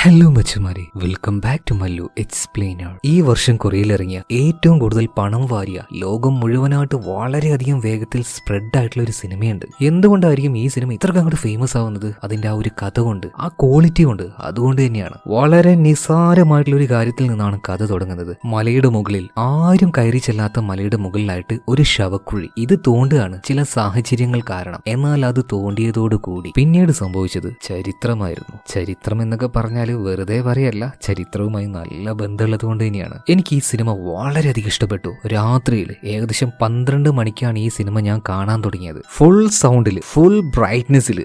Hello മച്ചുമാരെ, welcome back to Mallu explainer. ഈ വർഷം കൊറിയയിലിറങ്ങിയ ഏറ്റവും കൂടുതൽ പണം വാരിയ, ലോകം മുഴുവനായിട്ട് വളരെയധികം വേഗത്തിൽ സ്പ്രെഡ് ആയിട്ടുള്ള ഒരു സിനിമയുണ്ട്. എന്തുകൊണ്ടായിരിക്കും ഈ സിനിമ ഇത്രക്ക് അങ്ങോട്ട് ഫേമസ് ആവുന്നത്? അതിന്റെ ആ ഒരു കഥ കൊണ്ട്, ആ ക്വാളിറ്റി കൊണ്ട്. അതുകൊണ്ട് തന്നെയാണ്. വളരെ നിസാരമായിട്ടുള്ള ഒരു കാര്യത്തിൽ നിന്നാണ് കഥ തുടങ്ങുന്നത്. മലയുടെ മുകളിൽ, ആരും കയറി ചെല്ലാത്ത മലയുടെ മുകളിലായിട്ട് ഒരു ശവക്കുഴി. ഇത് തോണ്ടുകയാണ് ചില സാഹചര്യങ്ങൾ കാരണം. എന്നാൽ അത് തോണ്ടിയതോടുകൂടി പിന്നീട് സംഭവിച്ചത് ചരിത്രമായിരുന്നു. ചരിത്രം എന്നൊക്കെ പറഞ്ഞാൽ വെറുതെ പറയല്ല, ചരിത്രവുമായി നല്ല ബന്ധമുള്ളത് കൊണ്ട് തന്നെയാണ്. എനിക്ക് ഈ സിനിമ വളരെയധികം ഇഷ്ടപ്പെട്ടു. രാത്രിയിൽ ഏകദേശം 12 മണിക്കാണ് ഈ സിനിമ ഞാൻ കാണാൻ തുടങ്ങിയത്. ഫുൾ സൗണ്ടിൽ, ഫുൾ ബ്രൈറ്റ്നെസ്സിൽ.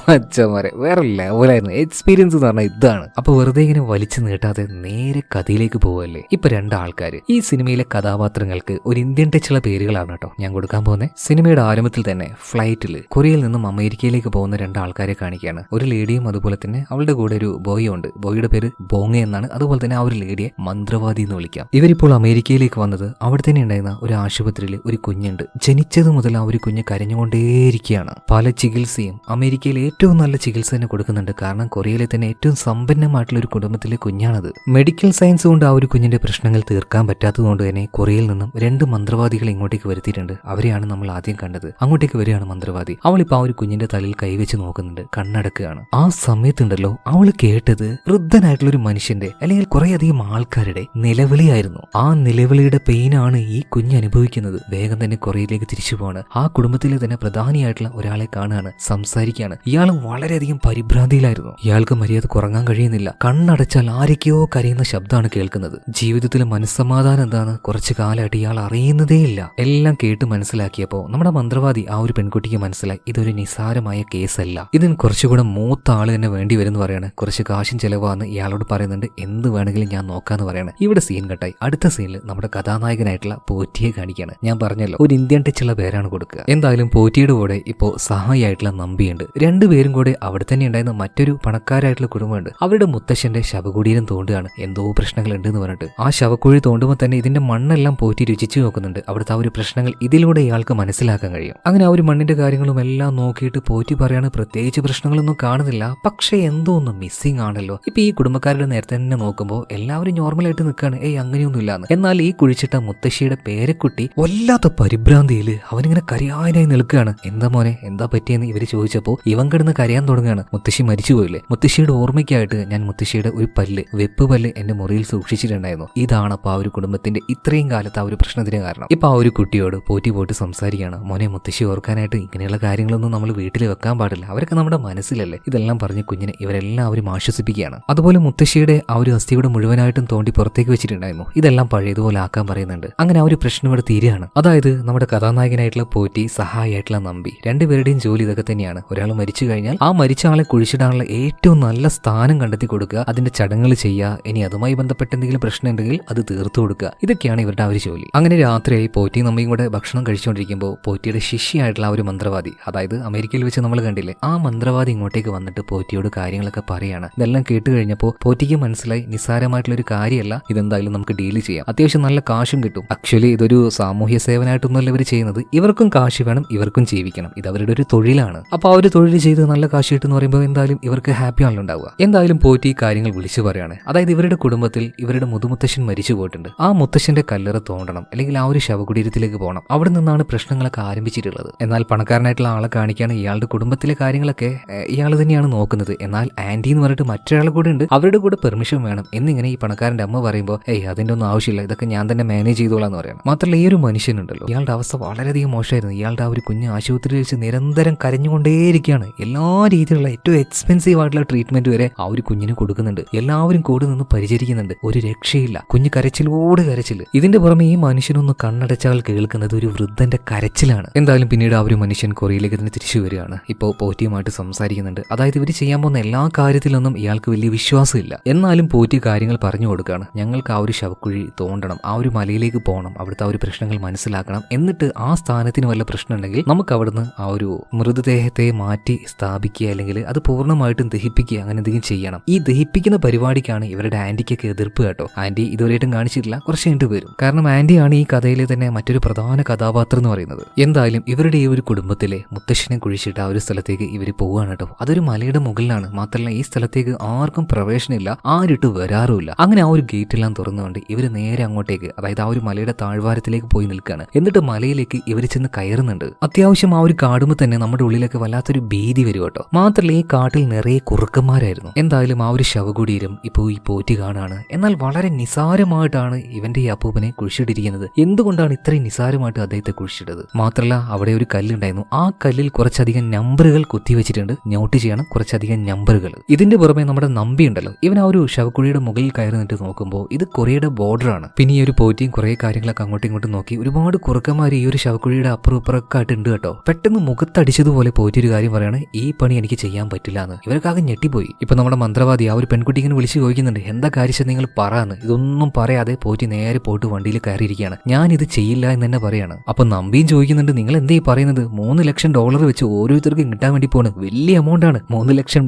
മച്ചമാരെ, വേറെ ലെവലായിരുന്നു. എക്സ്പീരിയൻസ് എന്ന് പറഞ്ഞാൽ ഇതാണ്. അപ്പൊ വെറുതെ ഇങ്ങനെ വലിച്ചു നീട്ടാതെ നേരെ കഥയിലേക്ക് പോവല്ലേ. ഇപ്പൊ രണ്ടാൾക്കാർ, ഈ സിനിമയിലെ കഥാപാത്രങ്ങൾക്ക് ഒരു ഇന്ത്യൻ ടച്ചുള്ള പേരുകളാണ് കേട്ടോ ഞാൻ കൊടുക്കാൻ പോകുന്നത്. സിനിമയുടെ ആരംഭത്തിൽ തന്നെ ഫ്ലൈറ്റിൽ കൊറിയയിൽ നിന്നും അമേരിക്കയിലേക്ക് പോകുന്ന രണ്ടാൾക്കാരെ കാണിക്കുകയാണ്. ഒരു ലേഡിയും അതുപോലെ തന്നെ അവളുടെ കൂടെ ഒരു ബോയും ഉണ്ട്. ബോയിയുടെ പേര് ബോങ്ങ എന്നാണ്. അതുപോലെ തന്നെ ആ ഒരു ലേഡിയെ മന്ത്രവാദി എന്ന് വിളിക്കാം. ഇവരിപ്പോൾ അമേരിക്കയിലേക്ക് വന്നത് അവിടെ തന്നെ ഉണ്ടായിരുന്ന ഒരു ആശുപത്രിയിൽ ഒരു കുഞ്ഞുണ്ട്. ജനിച്ചത് മുതൽ ആ ഒരു കുഞ്ഞ് കരഞ്ഞുകൊണ്ടേയിരിക്കുകയാണ്. പല ചികിത്സയും അമേരിക്കയിൽ ഏറ്റവും നല്ല ചികിത്സ തന്നെ കൊടുക്കുന്നുണ്ട്. കാരണം കൊറിയയിലെ തന്നെ ഏറ്റവും സമ്പന്നമായിട്ടുള്ള ഒരു കുടുംബത്തിലെ കുഞ്ഞാണത്. മെഡിക്കൽ സയൻസ് കൊണ്ട് ആ ഒരു കുഞ്ഞിന്റെ പ്രശ്നങ്ങൾ തീർക്കാൻ പറ്റാത്തതുകൊണ്ട് തന്നെ കൊറിയയിൽ നിന്നും 2 മന്ത്രവാദികൾ ഇങ്ങോട്ടേക്ക് വരുത്തിയിട്ടുണ്ട്. അവരെയാണ് നമ്മൾ ആദ്യം കണ്ടത്. അങ്ങോട്ടേക്ക് വരികയാണ് മന്ത്രവാദി. അവളിപ്പോ ആ ഒരു കുഞ്ഞിന്റെ തലയിൽ കൈവച്ച് നോക്കുന്നുണ്ട്, കണ്ണടക്കുകയാണ്. ആ സമയത്തുണ്ടല്ലോ അവള് കേട്ടത് വൃദ്ധനായിട്ടുള്ള ഒരു മനുഷ്യന്റെ, അല്ലെങ്കിൽ കുറെ അധികം ആൾക്കാരുടെ നിലവിളിയായിരുന്നു. ആ നിലവിളിയുടെ പെയിനാണ് ഈ കുഞ്ഞ് അനുഭവിക്കുന്നത്. വേഗം തന്നെ കൊറിയയിലേക്ക് തിരിച്ചു പോവാണ്. ആ കുടുംബത്തിലെ തന്നെ പ്രധാനിയായിട്ടുള്ള ഒരാളെ കാണുകയാണ്, സംസാരിക്കുകയാണ്. ഇയാൾ വളരെയധികം പരിഭ്രാന്തിയിലായിരുന്നു. ഇയാൾക്ക് മര്യാദ ഉറങ്ങാൻ കഴിയുന്നില്ല. കണ്ണടച്ചാൽ ആരൊക്കെയോ കരയുന്ന ശബ്ദമാണ് കേൾക്കുന്നത്. ജീവിതത്തിലെ മനസ്സമാധാനം എന്താന്ന് കുറച്ചു കാലമായിട്ട് ഇയാൾ അറിയുന്നതേ ഇല്ല. എല്ലാം കേട്ട് മനസ്സിലാക്കിയപ്പോ നമ്മുടെ മന്ത്രവാദി ആ ഒരു പെൺകുട്ടിക്ക് മനസ്സിലായി ഇതൊരു നിസാരമായ കേസല്ല, ഇതിന് കുറച്ചുകൂടെ മൂത്ത ആള് തന്നെ വേണ്ടി വരും എന്ന് പറയാണ്. കുറച്ച് കാശും ചെലവാന്ന് ഇയാളോട് പറയുന്നുണ്ട്. എന്ത് വേണമെങ്കിലും ഞാൻ നോക്കാന്ന് പറയാണ്. ഇവിടെ സീൻ കട്ടായി. അടുത്ത സീനിൽ നമ്മുടെ കഥാനായകനായിട്ടുള്ള പോറ്റിയെ കാണിക്കുകയാണ്. ഞാൻ പറഞ്ഞല്ലോ, ഒരു ഇന്ത്യൻ ടച്ചുള്ള പേരാണ് കൊടുക്കുക. എന്തായാലും പോറ്റിയുടെ കൂടെ ഇപ്പോ സഹായിയായിട്ടുള്ള നമ്പിയുണ്ട്. രണ്ടുപേരും കൂടെ അവിടെ തന്നെ ഉണ്ടായിരുന്ന മറ്റൊരു പണക്കാരായിട്ടുള്ള കുടുംബമുണ്ട്. അവരുടെ മുത്തശ്ശന്റെ ശവകുടീരം തോണ്ടുകയാണ്. എന്തോ പ്രശ്നങ്ങൾ ഉണ്ട് എന്ന് പറഞ്ഞിട്ട് ആ ശവക്കുഴി തോണ്ടുമ്പോൾ തന്നെ ഇതിന്റെ മണ്ണെല്ലാം പോറ്റി രുചിച്ചു നോക്കുന്നുണ്ട്. അവിടുത്തെ ആ ഒരു പ്രശ്നങ്ങൾ ഇതിലൂടെ ഇയാൾക്ക് മനസ്സിലാക്കാൻ കഴിയും. അങ്ങനെ ആ ഒരു മണ്ണിന്റെ കാര്യങ്ങളും എല്ലാം നോക്കിയിട്ട് പോറ്റി പറയാണ്, പ്രത്യേകിച്ച് പ്രശ്നങ്ങളൊന്നും കാണുന്നില്ല, പക്ഷേ എന്തോ ഒന്ന് മിസ്സിംഗ് ആണല്ലോ. ഇപ്പൊ ഈ കുടുംബക്കാരുടെ നേരത്തെ തന്നെ നോക്കുമ്പോൾ എല്ലാവരും നോർമലായിട്ട് നിൽക്കുകയാണ്. അങ്ങനെയൊന്നും ഇല്ലാന്ന്. എന്നാൽ ഈ കുഴിച്ചിട്ട മുത്തശ്ശിയുടെ പേരക്കുട്ടി വല്ലാത്ത പരിഭ്രാന്തിയിൽ അവനിങ്ങനെ കരയാനായി നിൽക്കുകയാണ്. എന്താ മോനെ, എന്താ പറ്റിയെന്ന് ഇവര് ചോദിച്ചപ്പോൾ ഇവൻ കിടന്ന് കരയാൻ തുടങ്ങുകയാണ്. മുത്തശ്ശി മരിച്ചുപോയില്ലേ, മുത്തശ്ശിയുടെ ഓർമ്മയ്ക്കായിട്ട് ഞാൻ മുത്തശ്ശിയുടെ ഒരു പല്ല്, വെപ്പ് പല്ല് എന്റെ മുറിയിൽ സൂക്ഷിച്ചിട്ടുണ്ടായിരുന്നു. ഇതാണ് അപ്പൊ ആ ഒരു കുടുംബത്തിന്റെ ഇത്രയും കാലത്ത് ആ ഒരു പ്രശ്നത്തിന് കാരണം. ഇപ്പൊ ആ ഒരു കുട്ടിയോട് പോയിട്ട് സംസാരിക്കുകയാണ്. മോനെ, മുത്തശ്ശി ഓർക്കാനായിട്ട് ഇങ്ങനെയുള്ള കാര്യങ്ങളൊന്നും നമ്മൾ വീട്ടിൽ വെക്കാൻ പാടില്ല, അവരൊക്കെ നമ്മുടെ മനസ്സിലല്ലേ. ഇതെല്ലാം പറഞ്ഞ് കുഞ്ഞിനെ ഇവരെല്ലാവരും ആശ്വസിപ്പിക്കുകയാണ്. അതുപോലെ മുത്തശ്ശിയുടെ ആ ഒരു അസ്ഥിയുടെ മുഴുവനായിട്ടും തോണ്ടി പുറത്തേക്ക് വെച്ചിട്ടുണ്ടായിരുന്നു. ഇതെല്ലാം പഴയതുപോലെ ആക്കാൻ പറയുന്നുണ്ട്. അങ്ങനെ ആ ഒരു പ്രശ്നം ഇവിടെ തീരുകയാണ്. അതായത് നമ്മുടെ കഥാനായകനായിട്ടുള്ള പോറ്റി, സഹായിയായിട്ടുള്ള നമ്പി, രണ്ടുപേരുടെയും ജോലി ഇതൊക്കെ തന്നെയാണ്. ഒരാൾ മരിച്ചു കഴിഞ്ഞാൽ ആ മരിച്ച ആളെ കുഴിച്ചിടാനുള്ള ഏറ്റവും നല്ല സ്ഥാനം കണ്ടെത്തി കൊടുക്കുക, അതിന്റെ ചടങ്ങുകൾ ചെയ്യുക, ഇനി അതുമായി ബന്ധപ്പെട്ട എന്തെങ്കിലും പ്രശ്നം ഉണ്ടെങ്കിൽ അത് തീർത്തു കൊടുക്കുക. ഇതൊക്കെയാണ് ഇവരുടെ ആ ഒരു ജോലി. അങ്ങനെ രാത്രിയായി പോറ്റി നമ്മയും കൂടെ ഭക്ഷണം കഴിച്ചുകൊണ്ടിരിക്കുമ്പോൾ പോറ്റിയുടെ ശിഷ്യായിട്ടുള്ള ആ ഒരു മന്ത്രവാദി, അതായത് അമേരിക്കയിൽ വെച്ച് നമ്മൾ കണ്ടില്ലേ, ആ മന്ത്രവാദി ഇങ്ങോട്ടേക്ക് വന്നിട്ട് പോറ്റിയോട് കാര്യങ്ങളൊക്കെ പറയാണ്. ഇതെല്ലാം കേട്ട് കഴിഞ്ഞപ്പോൾ പോറ്റിക്ക് മനസ്സിലായി നിസ്സാരമായിട്ടുള്ള ഒരു കാര്യമല്ല, ഇതെന്തായാലും നമുക്ക് ഡീല് ചെയ്യാം, അത്യാവശ്യം നല്ല കാശും കിട്ടും. ആക്ച്വലി ഇതൊരു സാമൂഹ്യ സേവനമായിട്ടൊന്നുമല്ല ഇവർ ചെയ്യുന്നത്. ഇവർക്കും കാശ് വേണം, ഇവർക്കും ജീവിക്കണം, ഇത് അവരുടെ ഒരു തൊഴിലാണ്. അപ്പൊ ആ ഒരു തൊഴിൽ ചെയ്ത് നല്ല കാശ് കിട്ടുമെന്ന് പറയുമ്പോൾ എന്തായാലും ഇവർക്ക് ഹാപ്പി ആണല്ലോ ഉണ്ടാവുക. എന്തായാലും പോറ്റി കാര്യങ്ങൾ വിളിച്ചു പറയാണ്. അതായത് ഇവരുടെ കുടുംബത്തിൽ ഇവരുടെ മുതുമുത്തശ്ശൻ മരിച്ചു പോയിട്ടുണ്ട്. ആ മുത്തശ്ശന്റെ കല്ലറ തോണ്ടണം, അല്ലെങ്കിൽ ആ ഒരു ശവകുടീരത്തിലേക്ക് പോകണം. അവിടെ നിന്നാണ് പ്രശ്നങ്ങളൊക്കെ ആരംഭിച്ചിട്ടുള്ളത്. എന്നാൽ പണക്കാരനായിട്ടുള്ള ആളെ കാണിക്കുകയാണ്. ഇയാളുടെ കുടുംബത്തിലെ കാര്യങ്ങളൊക്കെ ഇയാൾ തന്നെയാണ് നോക്കുന്നത്. എന്നാൽ ആന്റി എന്ന് പറഞ്ഞിട്ട് മറ്റൊരാൾ കൂടെ ഉണ്ട്, അവരുടെ കൂടെ പെർമിഷൻ വേണം എന്നിങ്ങനെ ഈ പണക്കാരന്റെ അമ്മ പറയുമ്പോൾ അതിന്റെ ഒന്നും ആവശ്യമില്ല, ഇതൊക്കെ ഞാൻ തന്നെ മാനേജ് ചെയ്തോളാം എന്ന് പറയണം. മാത്രമല്ല ഈ ഒരു മനുഷ്യനുണ്ടല്ലോ, ഇയാളുടെ അവസ്ഥ വളരെയധികം മോശമായിരുന്നു. ഇയാളുടെ ആ ഒരു കുഞ്ഞ് ആശുപത്രിയിൽ വെച്ച് നിരന്തരം കരഞ്ഞുകൊണ്ടേയിരിക്കുകയാണ്. എല്ലാ രീതിയിലുള്ള ഏറ്റവും എക്സ്പെൻസീവ് ആയിട്ടുള്ള ട്രീറ്റ്മെന്റ് വരെ ആ ഒരു കുഞ്ഞിന് കൊടുക്കുന്നുണ്ട്. എല്ലാവരും കൂടെ നിന്ന് പരിചരിക്കുന്നുണ്ട്. ഒരു രക്ഷയില്ല, കുഞ്ഞ് കരച്ചിലോട് കരച്ചിൽ. ഇതിന്റെ പുറമെ ഈ മനുഷ്യനൊന്ന് കണ്ണടച്ചാൽ കേൾക്കുന്നത് ഒരു വൃദ്ധന്റെ കരച്ചിലാണ്. എന്തായാലും പിന്നീട് ആ ഒരു മനുഷ്യൻ കൊറിയയിലേക്ക് തന്നെ തിരിച്ചു വരികയാണ്. ഇപ്പോൾ പോറ്റിയുമായിട്ട് സംസാരിക്കുന്നുണ്ട്. അതായത് ഇവർ ചെയ്യാൻ പോകുന്ന എല്ലാ കാര്യത്തിലൊന്നും ഇയാൾക്ക് വലിയ വിശ്വാസമില്ല. എന്നാലും പോറ്റി കാര്യങ്ങൾ പറഞ്ഞു കൊടുക്കുകയാണ്. ഞങ്ങൾക്ക് ആ ഒരു ശവക്കുഴി തോണ്ടണം, ആ ഒരു മലയിലേക്ക് പോകണം, അവിടുത്തെ ആ ഒരു പ്രശ്നങ്ങൾ മനസ്സിലാക്കണം, എന്നിട്ട് ആ സ്ഥാനത്തിന് വല്ല പ്രശ്നം ഉണ്ടെങ്കിൽ നമുക്ക് അവിടുന്ന് ആ ഒരു മൃതദേഹത്തെ മാറ്റി സ്ഥാപിക്കുക, അല്ലെങ്കിൽ അത് പൂർണ്ണമായിട്ടും ദഹിപ്പിക്കുക, അങ്ങനെ എന്തെങ്കിലും ചെയ്യണം. ഈ ദഹിപ്പിക്കുന്ന പരിപാടിക്കാണ് ഇവരുടെ ആന്റിക്കൊക്കെ എതിർപ്പ് കേട്ടോ. ആന്റി ഇതുവരെയായിട്ടും കാണിച്ചിട്ടില്ല, കുറച്ച് കഴിഞ്ഞിട്ട് വരും. കാരണം ആന്റിയാണ് ഈ കഥയിലെ തന്നെ മറ്റൊരു പ്രധാന കഥാപാത്രം എന്ന് പറയുന്നത്. എന്തായാലും ഇവരുടെ ഈ ഒരു കുടുംബത്തിലെ മുത്തശ്ശനെ കുഴിച്ചിട്ട് ആ ഒരു സ്ഥലത്തേക്ക് ഇവർ പോവുകയാണ് കേട്ടോ. അതൊരു മലയുടെ മുകളിലാണ്. മാത്രമല്ല ഈ സ്ഥലത്തേക്ക് ആർക്കും പ്രവേശനമില്ല, ആരിട്ട് വരാറുമില്ല. അങ്ങനെ ആ ഒരു ഗേറ്റ് എല്ലാം തുറന്നുകൊണ്ട് ഇവര് നേരെ അങ്ങോട്ടേക്ക്, അതായത് ആ ഒരു മലയുടെ താഴ്വാരത്തിലേക്ക് പോയി നിൽക്കുകയാണ്. എന്നിട്ട് മലയിലേക്ക് ഇവർ ചെന്ന് കയറുന്നുണ്ട്. അത്യാവശ്യം ആ ഒരു കാടുമ്പോൾ തന്നെ നമ്മുടെ ഉള്ളിലേക്ക് വല്ലാത്തൊരു ഭീതി വരും കേട്ടോ. മാത്രമല്ല ഈ കാട്ടിൽ നിറയെ കുറുക്കന്മാരായിരുന്നു. എന്തായാലും ആ ഒരു ശവകുടീരം ഇപ്പോൾ ഈ പോറ്റി കാണാണ്. എന്നാൽ വളരെ നിസാരമായിട്ടാണ് ഇവന്റെ ഈ അപ്പൂപ്പനെ കുഴിച്ചിട്ടിരിക്കുന്നത്. എന്തുകൊണ്ടാണ് ഇത്രയും നിസാരമായിട്ട് അദ്ദേഹത്തെ കുഴിച്ചിട്ടത്? മാത്രമല്ല അവിടെ ഒരു കല്ലുണ്ടായിരുന്നു. ആ കല്ലിൽ കുറച്ചധികം നമ്പറുകൾ കുത്തിവെച്ചിട്ടുണ്ട്. നോട്ട് ചെയ്യണം, കുറച്ചധികം നമ്പറുകൾ. ഇതിന്റെ പുറമെ നമ്മുടെ നമ്പി ഉണ്ടല്ലോ, ഇവൻ ആ ഒരു ശവക്കുഴിയുടെ മുകളിൽ കയറി നിന്നിട്ട് നോക്കുമ്പോൾ ഇത് കൊറിയയുടെ ബോർഡറാണ്. പിന്നെ ഈ ഒരു പോറ്റിയും കുറെ കാര്യങ്ങളൊക്കെ അങ്ങോട്ടും ഇങ്ങോട്ടും നോക്കി. ഒരുപാട് കുറുക്കന്മാർ ഈ ഒരു ശവക്കുഴിയുടെ അപ്പുറപ്പുറമൊക്കെ ആയിട്ടുണ്ട് കേട്ടോ. പെട്ടെന്ന് മുഖത്തടിച്ചതുപോലെ പോറ്റി ഒരു കാര്യം പറയാണ്, ഈ പണി എനിക്ക് ചെയ്യാൻ പറ്റില്ല എന്ന്. ഇവർക്കാകെ ഞെട്ടിപ്പോയി. ഇപ്പൊ നമ്മുടെ മന്ത്രവാദി ആ ഒരു പെൺകുട്ടി ഇങ്ങനെ വിളിച്ച് ചോദിക്കുന്നുണ്ട്, എന്താ കാര്യം നിങ്ങൾ പറയാന്ന്. ഇതൊന്നും പറയാതെ പോറ്റി നേരെ പോയിട്ട് വണ്ടിയിൽ കയറിയിരിക്കുകയാണ്. ഞാൻ ഇത് ചെയ്യില്ല എന്ന് തന്നെ പറയാണ്. അപ്പൊ നമ്പിയും ചോദിക്കുന്നുണ്ട്, നിങ്ങൾ എന്തേ പറയുന്നത്? $3 ലക്ഷം വെച്ച് ഓരോരുത്തർക്കും കിട്ടാൻ വേണ്ടി പോണ്. വലിയ എമൗണ്ട് ആണ്, $3 ലക്ഷം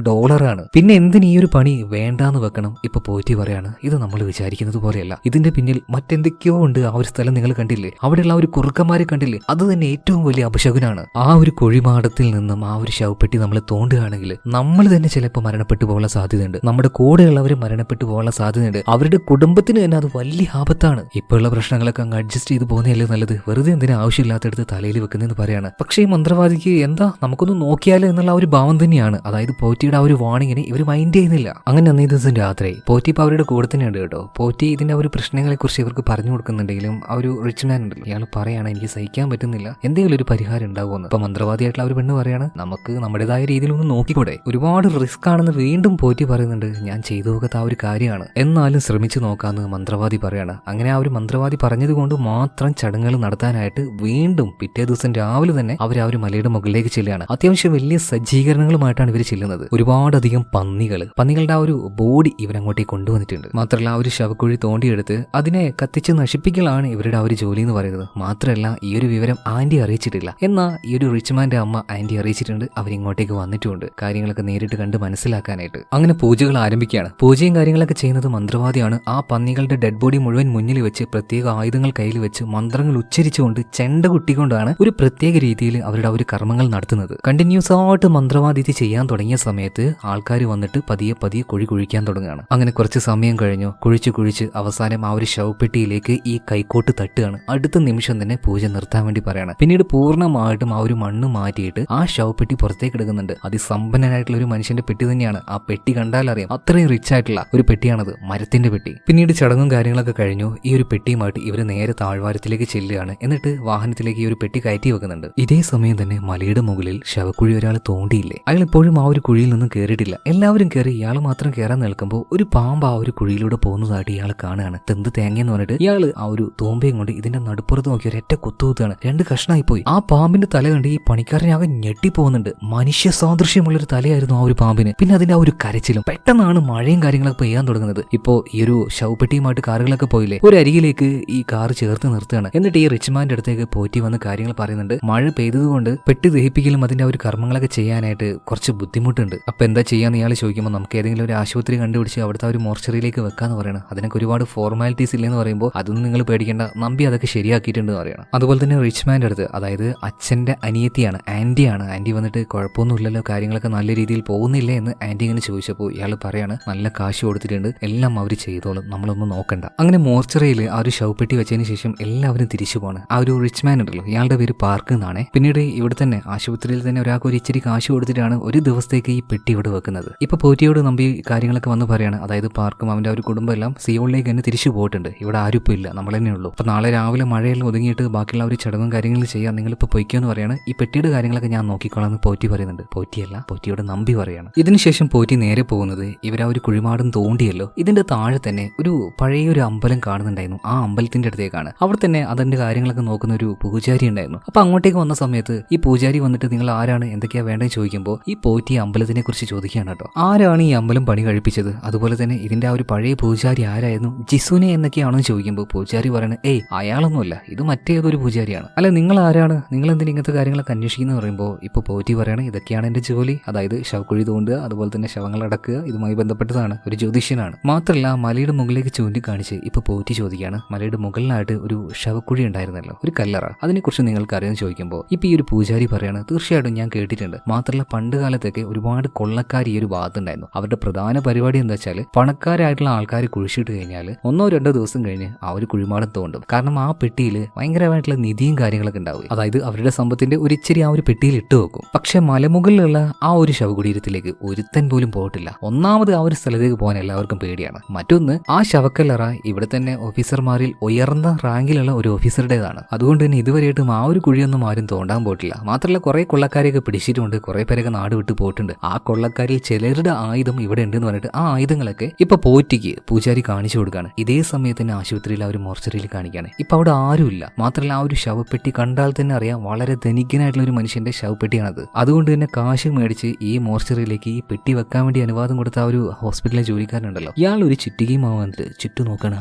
ആണ്. പിന്നെ എന്തിന് ഈ ഒരു പണി വേണ്ടാന്ന് വെക്കണം? ഇപ്പൊ പോറ്റി പറയാണ്, ഇത് നമ്മൾ വിചാരിക്കുന്നത് പോലെയല്ല. ഇതിന്റെ പിന്നിൽ മറ്റെന്തൊക്കെയോ ഉണ്ട്. ആ ഒരു സ്ഥലം നിങ്ങൾ കണ്ടില്ലേ, അവിടെയുള്ള ആ ഒരു കുറുക്കന്മാരെ കണ്ടില്ലേ, അത് തന്നെ ഏറ്റവും വലിയ അപശകുനാണ്. ആ ഒരു കുഴിമാടത്തിൽ നിന്നും ആ ഒരു ശവപ്പെട്ടി നമ്മൾ തോണ്ടുകയാണെങ്കിൽ നമ്മൾ തന്നെ ചിലപ്പോൾ മരണപ്പെട്ടു പോകാനുള്ള സാധ്യതയുണ്ട്. നമ്മുടെ കൂടെയുള്ളവർ മരണപ്പെട്ടു പോകാനുള്ള സാധ്യതയുണ്ട്. അവരുടെ കുടുംബത്തിന് തന്നെ അത് വലിയ ആപത്താണ്. ഇപ്പോഴുള്ള പ്രശ്നങ്ങളൊക്കെ അങ്ങ് അഡ്ജസ്റ്റ് ചെയ്ത് പോകുന്നതല്ലേ നല്ലത്. വെറുതെ എന്തിനാ ആവശ്യമില്ലാത്തടുത്ത് തലയിൽ വെക്കുന്നതെന്ന് പറയാണ്. പക്ഷേ ഈ മന്ത്രവാദിക്ക് എന്താ നമുക്കൊന്ന് നോക്കിയാലോ എന്നുള്ള ആ ഒരു ഭാവം തന്നെയാണ്. അതായത് പോറ്റിയുടെ ആ ഒരു വാണിങ്ങിനെ ഇവർ മൈൻഡ് ചെയ്യുന്നില്ല. അങ്ങനെ അന്നേ ദിവസം രാത്രി പോറ്റി ഇപ്പൊ അവരുടെ കൂടെ തന്നെയുണ്ട് കേട്ടോ. പോറ്റി ഇതിന്റെ ഒരു പ്രശ്നങ്ങളെ കുറിച്ച് ഇവർക്ക് പറഞ്ഞു കൊടുക്കുന്നുണ്ടെങ്കിലും ആ ഒരു റിച്ച് മാൻ ഉണ്ടല്ലോ, ഇയാൾ പറയാണ്, എനിക്ക് സഹിക്കാൻ പറ്റുന്നില്ല, എന്തെങ്കിലും ഒരു പരിഹാരം ഉണ്ടാവുമെന്ന്. അപ്പൊ മന്ത്രവാദിയായിട്ടുള്ള ഒരു പെണ്ണ് പറയാണ്, നമുക്ക് നമ്മുടേതായ രീതിയിൽ ഒന്ന് നോക്കിക്കൂടെ, ഒരുപാട് റിസ്ക് ആണെന്ന് വീണ്ടും പോറ്റി പറയുന്നുണ്ട്. ഞാൻ ചെയ്തു നോക്കാത്ത ആ ഒരു കാര്യമാണ്, എന്നാലും ശ്രമിച്ചു നോക്കാന്ന് മന്ത്രവാദി പറയാണ്. അങ്ങനെ ആ ഒരു മന്ത്രവാദി പറഞ്ഞത് കൊണ്ട് മാത്രം ചടങ്ങുകൾ നടത്താനായിട്ട് വീണ്ടും പിറ്റേ ദിവസം രാവിലെ തന്നെ അവർ ആ ഒരു മലയുടെ മുകളിലേക്ക് ചെല്ലുകയാണ്. അത്യാവശ്യം വലിയ സജ്ജീകരണങ്ങളുമായിട്ടാണ് ഇവർ ചെല്ലുന്നത്. ഒരുപാടധികം പന്നികളുടെ ആ ഒരു ബോഡി ഇവരങ്ങോട്ടേക്ക് കൊണ്ടുവന്നിട്ടുണ്ട്. മാത്രമല്ല ആ ഒരു ശവക്കുഴി തോണ്ടിയെടുത്ത് അതിനെ കത്തിച്ച് നശിപ്പിക്കലാണ് ഇവരുടെ ആ ഒരു ജോലി എന്ന് പറയുന്നത്. മാത്രമല്ല ഈ ഒരു വിവരം ആന്റി അറിയിച്ചിട്ടില്ല. എന്നാൽ ഈ ഒരു റിച്ച്മാന്റെ അമ്മ ആന്റി അറിയിച്ചിട്ടുണ്ട്. അവരിങ്ങോട്ടേക്ക് വന്നിട്ടുണ്ട് കാര്യങ്ങളൊക്കെ നേരിട്ട് കണ്ട് മനസ്സിലാക്കാനായിട്ട്. അങ്ങനെ പൂജകൾ ആരംഭിക്കുകയാണ്. പൂജയും കാര്യങ്ങളൊക്കെ ചെയ്യുന്നത് മന്ത്രവാദിയാണ്. ആ പന്നികളുടെ ഡെഡ് ബോഡി മുഴുവൻ മുന്നിൽ വെച്ച് പ്രത്യേക ആയുധങ്ങൾ കയ്യിൽ വെച്ച് മന്ത്രങ്ങൾ ഉച്ചരിച്ചുകൊണ്ട് ചെണ്ട കുട്ടിക്കൊണ്ടാണ് ഒരു പ്രത്യേക രീതിയിൽ അവരുടെ ആ ഒരു കർമ്മങ്ങൾ നടത്തുന്നത്. കണ്ടിന്യൂസ് ആയിട്ട് മന്ത്രവാദി ഇത് ചെയ്യാൻ തുടങ്ങിയ സമയത്ത് ആൾക്കാർ വന്നിട്ട് പതിയെ പതിയെ കുഴി കുഴിക്കാൻ തുടങ്ങുകയാണ്. അങ്ങനെ കുറച്ച് സമയം കഴിഞ്ഞു. കുഴിച്ച് അവസാനം ആ ഒരു ശവപ്പെട്ടിയിലേക്ക് ഈ കൈക്കോട്ട് തട്ടുകയാണ്. അടുത്ത നിമിഷം തന്നെ പൂജ നിർത്താൻ വേണ്ടി പറയാണ്. പിന്നീട് പൂർണ്ണമായിട്ടും ആ ഒരു മണ്ണ് മാറ്റിയിട്ട് ആ ശവപ്പെട്ടി പുറത്തേക്ക് എടുക്കുന്നുണ്ട്. അതിസമ്പന്നനായിട്ടുള്ള ഒരു മനുഷ്യന്റെ പെട്ടി തന്നെയാണ്. ആ പെട്ടി കണ്ടാൽ അറിയാം അത്രയും റിച്ച് ആയിട്ടുള്ള ഒരു പെട്ടിയാണത്, മരത്തിന്റെ പെട്ടി. പിന്നീട് ചടങ്ങും കാര്യങ്ങളൊക്കെ കഴിഞ്ഞു. ഈ ഒരു പെട്ടിയുമായിട്ട് ഇവര് നേരെ താഴ്വാരത്തിലേക്ക് ചെല്ലുകയാണ്. എന്നിട്ട് വാഹനത്തിലേക്ക് ഈ ഒരു പെട്ടി കയറ്റി വെക്കുന്നുണ്ട്. ഇതേ സമയം തന്നെ മലയുടെ മുകളിൽ ശവക്കുഴി ഒരാൾ തോണ്ടിയില്ലേ, അയാൾ ഇപ്പോഴും ആ ഒരു കുഴിയിൽ നിന്നും കയറിയിട്ടില്ല. എല്ലാവരും കയറി, ഇയാൾ മാത്രം കയറാൻ നിൽക്കുമ്പോൾ ഒരു പാമ്പ് ആ ഒരു കുഴിയിലൂടെ പോകുന്നതായിട്ട് ഇയാൾ കാണുകയാണ്. തെന്ത് തേങ്ങയെന്ന് പറഞ്ഞിട്ട് ഇയാൾ ആ ഒരു തൂമ്പയും കൊണ്ട് ഇതിന്റെ നടുപ്പുറത്ത് നോക്കി ഒരൊറ്റ കുത്തുകുത്താണ്. 2 കഷ്ണമായി പോയി. ആ പാമ്പിന്റെ തല കണ്ട് ഈ പണിക്കാരനാകെ ഞെട്ടിപ്പോകുന്നുണ്ട്. മനുഷ്യ സാദൃശ്യമുള്ളൊരു തലയായിരുന്നു ആ ഒരു പാമ്പിന്. പിന്നെ അതിന്റെ ആ ഒരു കരച്ചിലും. പെട്ടെന്നാണ് മഴയും കാര്യങ്ങളൊക്കെ പെയ്യാൻ തുടങ്ങുന്നത്. ഇപ്പോ ഈ ഒരു ശവപ്പെട്ടിയുമായിട്ട് കാറുകളൊക്കെ പോയില്ലേ, ഒരു അരികിലേക്ക് ഈ കാർ ചേർത്ത് നിർത്തുകയാണ്. എന്നിട്ട് ഈ റിച്ച്മാന്റെ അടുത്തേക്ക് പോറ്റി വന്ന് കാര്യങ്ങൾ പറയുന്നുണ്ട്. മഴ പെയ്തതുകൊണ്ട് പെട്ടി ദഹിപ്പിക്കലും അതിന്റെ ആ ഒരു കർമ്മങ്ങളൊക്കെ ചെയ്യാനായിട്ട് കുറച്ച് ബുദ്ധിമുട്ടുണ്ട്. അപ്പൊ എന്താ ചെയ്യാന്ന് ഇയാൾ ചോദിക്കുമ്പോൾ നമുക്ക് ഏതെങ്കിലും ഒരു ആശുപത്രി കണ്ടുപിടിച്ച് അവിടുത്തെ ഒരു മോർച്ചറിയിലേക്ക് വെക്കാന്ന് പറയണം. അതിനൊക്കെ ഒരുപാട് ഫോർമാലിറ്റീസ് ഇല്ലെന്ന് പറയുമ്പോൾ അതൊന്നും നിങ്ങൾ പേടിക്കേണ്ട, നമ്പി അതൊക്കെ ശരിയാക്കിയിട്ടുണ്ട് പറയണം. അതുപോലെ തന്നെ റിച്ച്മാന്റെ അടുത്ത്, അതായത് അച്ഛന്റെ അനിയത്തിയാണ്, ആന്റിയാണ്. ആന്റി വന്നിട്ട് കുഴപ്പമൊന്നുമില്ലല്ലോ, കാര്യങ്ങളൊക്കെ നല്ല രീതിയിൽ പോകുന്നില്ലേ എന്ന് ആന്റി ഇങ്ങനെ ചോദിച്ചപ്പോൾ ഇയാൾ പറയാണ്, നല്ല കാശ് കൊടുത്തിട്ടുണ്ട്, എല്ലാം അവർ ചെയ്തോളും, നമ്മളൊന്നും നോക്കണ്ട. അങ്ങനെ മോർച്ചറിയിൽ ആ ഒരു ശവപ്പെട്ടി വെച്ചതിന് ശേഷം എല്ലാവരും തിരിച്ചു പോണ്. ആ ഒരു റിച്ച്മാൻ ഉണ്ടല്ലോ, ഇയാളുടെ പേര് പാർക്ക് എന്നാണ്. പിന്നീട് ഇവിടെ തന്നെ ആശുപത്രിയിൽ തന്നെ ഒരാൾക്ക് ഒരു ഇച്ചിരി കാശ് കൊടുത്തിട്ടാണ് ഒരു ദിവസത്തേക്ക് ഈ പെട്ടി ഇവിടെ വെക്കുന്നത്. ഇപ്പൊ പോറ്റിയോട് നമ്പി കാര്യങ്ങളൊക്കെ വന്ന് പറയാണ്, അതായത് പാർക്കും അവന്റെ ഒരു കുടുംബം എല്ലാം സിയോളിലേക്ക് തന്നെ തിരിച്ചു പോയിട്ടുണ്ട്. ഇവിടെ ആരും ഇപ്പൊ ഇല്ല, നമ്മൾ തന്നെ ഉള്ളൂ. അപ്പൊ നാളെ രാവിലെ മഴയെല്ലാം ഒതുങ്ങിയിട്ട് ബാക്കിയുള്ള ഒരു ചടങ്ങും കാര്യങ്ങളും ചെയ്യാം, നിങ്ങളിപ്പോൾ പൊയ്ക്കോന്ന് പറയാണ്. ഈ പെട്ടിയുടെ കാര്യങ്ങളൊക്കെ ഞാൻ നോക്കിക്കോളാം എന്ന് പോറ്റി പറയുന്നുണ്ട്. പോറ്റിയല്ല, പോറ്റിയോട് നമ്പി പറയാണ്. ഇതിനുശേഷം പോറ്റി നേരെ പോകുന്നത് ഇവരാ ഒരു കുഴിമാടം തോണ്ടിയല്ലോ, ഇതിന്റെ താഴെ തന്നെ ഒരു പഴയ ഒരു അമ്പലം കാണുന്നുണ്ടായിരുന്നു. ആ അമ്പലത്തിന്റെ അടുത്തേക്കാണ്. അവിടെ തന്നെ അതിന്റെ കാര്യങ്ങളൊക്കെ നോക്കുന്ന ഒരു പൂജാരി ഉണ്ടായിരുന്നു. അപ്പൊ അങ്ങോട്ടേക്ക് വന്ന സമയത്ത് ഈ പൂജാരി വന്നിട്ട് നിങ്ങൾ ആരാണ്, എന്തൊക്കെയാ വേണ്ടതെന്ന് ചോദിക്കുമ്പോൾ ഈ പോറ്റി അമ്പലത്തിനെ കുറിച്ച് ചോദിക്കുകയാണ് കേട്ടോ. ആരാണ് ഈ അമ്പലം പണി കഴിപ്പിച്ചത്, അതുപോലെ തന്നെ ഇതിന്റെ ആ ഒരു പഴയ പൂജാരി ആരായിരുന്നു, ജിസുനെ എന്നൊക്കെയാണെന്ന് ചോദിക്കുമ്പോൾ പൂജാരി പറയണ, ഏയ് അയാളൊന്നുമല്ല, ഇത് മറ്റേതൊരു പൂജാരിയാണ്. അല്ല നിങ്ങൾ ആരാണ്, നിങ്ങൾ എന്തിനാ ഇങ്ങനത്തെ കാര്യങ്ങളൊക്കെ അന്വേഷിക്കുന്നു പറയുമ്പോൾ ഇപ്പൊ പോറ്റി പറയണ, ഇതൊക്കെയാണ് എന്റെ ജോലി, അതായത് ശവക്കുഴി തോണ്ടുക, അതുപോലെ തന്നെ ശവങ്ങൾ അടക്കുക, ഇതുമായി ബന്ധപ്പെട്ടതാണ്, ഒരു ജ്യോതിഷ്യനാണ്. മാത്രമല്ല മലയുടെ മുകളിലേക്ക് ചൂണ്ടിക്കാണിച്ച് ഇപ്പൊ പോറ്റി ചോദിക്കുകയാണ്, മലയുടെ മുകളിലായിട്ട് ഒരു ശവക്കുഴി ഉണ്ടായിരുന്നല്ലോ, ഒരു കല്ലറ, അതിനെക്കുറിച്ച് നിങ്ങൾക്ക് അറിയാമെന്ന് ചോദിക്കുമ്പോൾ ഇപ്പൊ ഈ ഒരു പൂജാരി പറയാണ്, തീർച്ചയായിട്ടും ഞാൻ കേട്ടിട്ടുണ്ട്. മാത്രമല്ല പണ്ട് കാലത്തൊക്കെ ഒരുപാട് കൊള്ളക്കാർ ഈ ഒരു ഭാഗത്തുണ്ടായിരുന്നു. അവരുടെ പ്രധാന പരിപാടി എന്താ വെച്ചാൽ പണക്കാരായിട്ടുള്ള ആൾക്കാർ കുഴിച്ചിട്ട് കഴിഞ്ഞാൽ 1-2 ദിവസം കഴിഞ്ഞ് ആ ഒരു കുഴിമാടം തോണ്ടും. കാരണം ആ പെട്ടിയിൽ ഭയങ്കരമായിട്ടുള്ള നിധിയും കാര്യങ്ങളൊക്കെ ഉണ്ടാവും. അതായത് അവരുടെ സമ്പത്തിന്റെ ഒരു ഇച്ചിരി ആ ഒരു പെട്ടിയിൽ ഇട്ട് വെക്കും. പക്ഷെ മലമുകളിലുള്ള ആ ഒരു ശവകുടീരത്തിലേക്ക് ഒരുത്തൻ പോലും പോയിട്ടില്ല. ഒന്നാമത് ആ ഒരു സ്ഥലത്തേക്ക് പോകാൻ എല്ലാവർക്കും പേടിയാണ്. മറ്റൊന്ന്, ആ ശവക്കല്ലറ ഇവിടെ തന്നെ ഓഫീസർമാരിൽ ഉയർന്ന റാങ്കിലുള്ള ഒരു ഓഫീസറുടേതാണ്. അതുകൊണ്ട് തന്നെ ഇതുവരെയായിട്ടും ആ ഒരു കുഴിയൊന്നും ആരും തോണ്ടാൻ പോയിട്ടില്ല. മാത്രമല്ല കുറെ കൊള്ളക്കാരെയൊക്കെ പിടിച്ചിട്ടുണ്ട്, കുറെ പേരൊക്കെ നാട് വിട്ട് പോയിട്ടുണ്ട്. ആ കൊള്ളക്കാരിൽ ചിലരുടെ ആയുധം ഇവിടെ ഉണ്ടെന്ന് പറഞ്ഞിട്ട് ആ ആയുധങ്ങളൊക്കെ ഇപ്പൊ പോറ്റിക്ക് പൂജാരി കാണിച്ചു കൊടുക്കാണ്. ഇതേ സമയത്ത് തന്നെ ആശുപത്രിയിൽ ആ ഒരു മോർച്ചറിയിൽ കാണിക്കാണ്. ഇപ്പൊ അവിടെ ആരുമില്ല. മാത്രമല്ല ആ ഒരു ശവപ്പെട്ടി കണ്ടാൽ തന്നെ അറിയാം വളരെ ധനികനായിട്ടുള്ള ഒരു മനുഷ്യന്റെ ശവപ്പെട്ടിയാണത്. അതുകൊണ്ട് തന്നെ കാശ് മേടിച്ച് ഈ മോർച്ചറിയിലേക്ക് ഈ പെട്ടി വെക്കാൻ വേണ്ടി അനുവാദം കൊടുത്ത ആ ഒരു ഹോസ്പിറ്റലിലെ ജോലിക്കാരനുണ്ടല്ലോ, ഇയാൾ ഒരു ചുറ്റികയും വന്നിട്ട് ചുറ്റും നോക്കാണ്.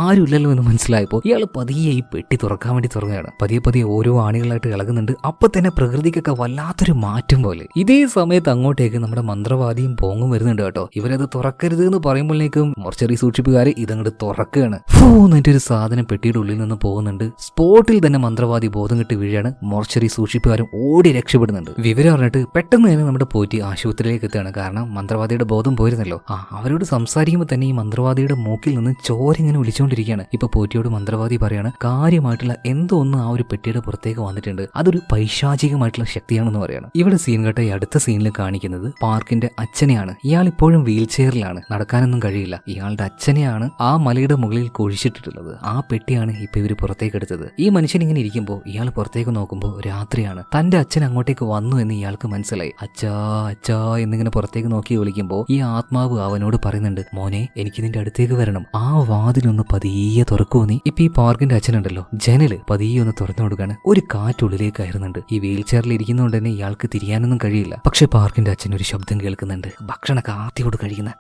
ആരുമില്ലല്ലോ എന്ന് മനസ്സിലായപ്പോൾ ഇയാൾ പതിയെ ഈ പെട്ടി തുറക്കാൻ വേണ്ടി തുറങ്ങുകയാണ്. പതിയെ ഓരോ ആണികളായിട്ട് ഇളകുന്നുണ്ട്. അപ്പൊ തന്നെ പ്രകൃതിക്കൊക്കെ വല്ലാത്തൊരു മാറ്റം പോലെ. ഇതേ സമയത്ത് അങ്ങോട്ടേക്ക് നമ്മുടെ മന്ത്രവാദിയും പോങ്ങും വരുന്നുണ്ട് കേട്ടോ. ഇവരത് തുറക്കരുത് എന്ന് പറയുമ്പോഴേക്കും മോർച്ചറി സൂക്ഷിപ്പുകാര് ഇതങ്ങോട്ട് തുറക്കുകയാണ്. എന്നിട്ട് ഒരു സാധനം പെട്ടിയുടെ ഉള്ളിൽ നിന്ന് പോകുന്നുണ്ട്. സ്പോട്ടിൽ തന്നെ മന്ത്രവാദി ബോധം കെട്ടി വീഴാണ്. മോർച്ചറി സൂക്ഷിപ്പുകാരും ഓടി രക്ഷപ്പെടുന്നുണ്ട്. വിവരം അറിഞ്ഞിട്ട് പെട്ടെന്ന് തന്നെ നമ്മുടെ പോറ്റി ആശുപത്രിയിലേക്ക് എത്തുകയാണ്. കാരണം മന്ത്രവാദിയുടെ ബോധം പോയിരുന്നല്ലോ. അവരോട് സംസാരിക്കുമ്പോൾ തന്നെ ഈ മന്ത്രവാദിയുടെ മൂക്കിൽ നിന്ന് ചോര ഇങ്ങനെ ഒലിച്ചുകൊണ്ടിരിക്കുകയാണ്. ഇപ്പൊ പോറ്റിയോട് മന്ത്രവാദി പറയാണ് കാര്യമായിട്ടുള്ള എന്തോ ഒന്ന് ആ ഒരു പെട്ടിയുടെ പുറത്തേക്ക് വന്നിട്ടുണ്ട്, അതൊരു പൈശാചികമായിട്ടുള്ള ശക്തിയാണെന്ന് പറയാണ്. ഇവിടെ സീൻ കേട്ട ഈ അടുത്ത സീനിൽ കാണിക്കുന്നത് പാർക്കിന്റെ അച്ഛനെയാണ്. ഇയാൾ ഇപ്പോഴും വീൽ ചെയറിലാണ്, നടക്കാനൊന്നും കഴിയില്ല. ഇയാളുടെ അച്ഛനെയാണ് ആ മലയുടെ മുകളിൽ കുഴിച്ചിട്ടിട്ടുള്ളത്. ആ പെട്ടിയാണ് ഇപ്പൊ ഇവര് പുറത്തേക്ക് എടുത്തത്. ഈ മനുഷ്യൻ ഇങ്ങനെ ഇരിക്കുമ്പോൾ ഇയാൾ പുറത്തേക്ക് നോക്കുമ്പോൾ രാത്രിയാണ്. തന്റെ അച്ഛൻ അങ്ങോട്ടേക്ക് വന്നു എന്ന് ഇയാൾക്ക് മനസ്സിലായി. അച്ഛാ അച്ഛാ എന്നിങ്ങനെ പുറത്തേക്ക് നോക്കി വിളിക്കുമ്പോൾ ഈ ആത്മാവ് അവനോട് പറയുന്നുണ്ട്, മോനെ എനിക്ക് നിന്റെ അടുത്തേക്ക് വരണം, ആ വാതിലൊന്ന് പതിയെ തുറക്കൂ നീ. ഇപ്പൊ ഈ പാർക്കിന്റെ അച്ഛനുണ്ടല്ലോ ജനല് പതിയെ ഒന്ന് തുറന്നു കൊടുക്കാണ്. ഒരു കാറ്റുള്ളിലേക്ക് കയറുന്നുണ്ട്. ഈ വീൽ ചെയറിൽ ഇരിക്കുന്നതുകൊണ്ട് തന്നെ ഇയാൾക്ക് തിരിയാനൊന്നും കഴിയില്ല. പക്ഷെ പാർക്കിന്റെ അച്ഛൻ ഒരു ശബ്ദം കേൾക്കുന്നുണ്ട്, ഭക്ഷണമൊക്കെ ആദ്യോട് കഴിക്കുന്ന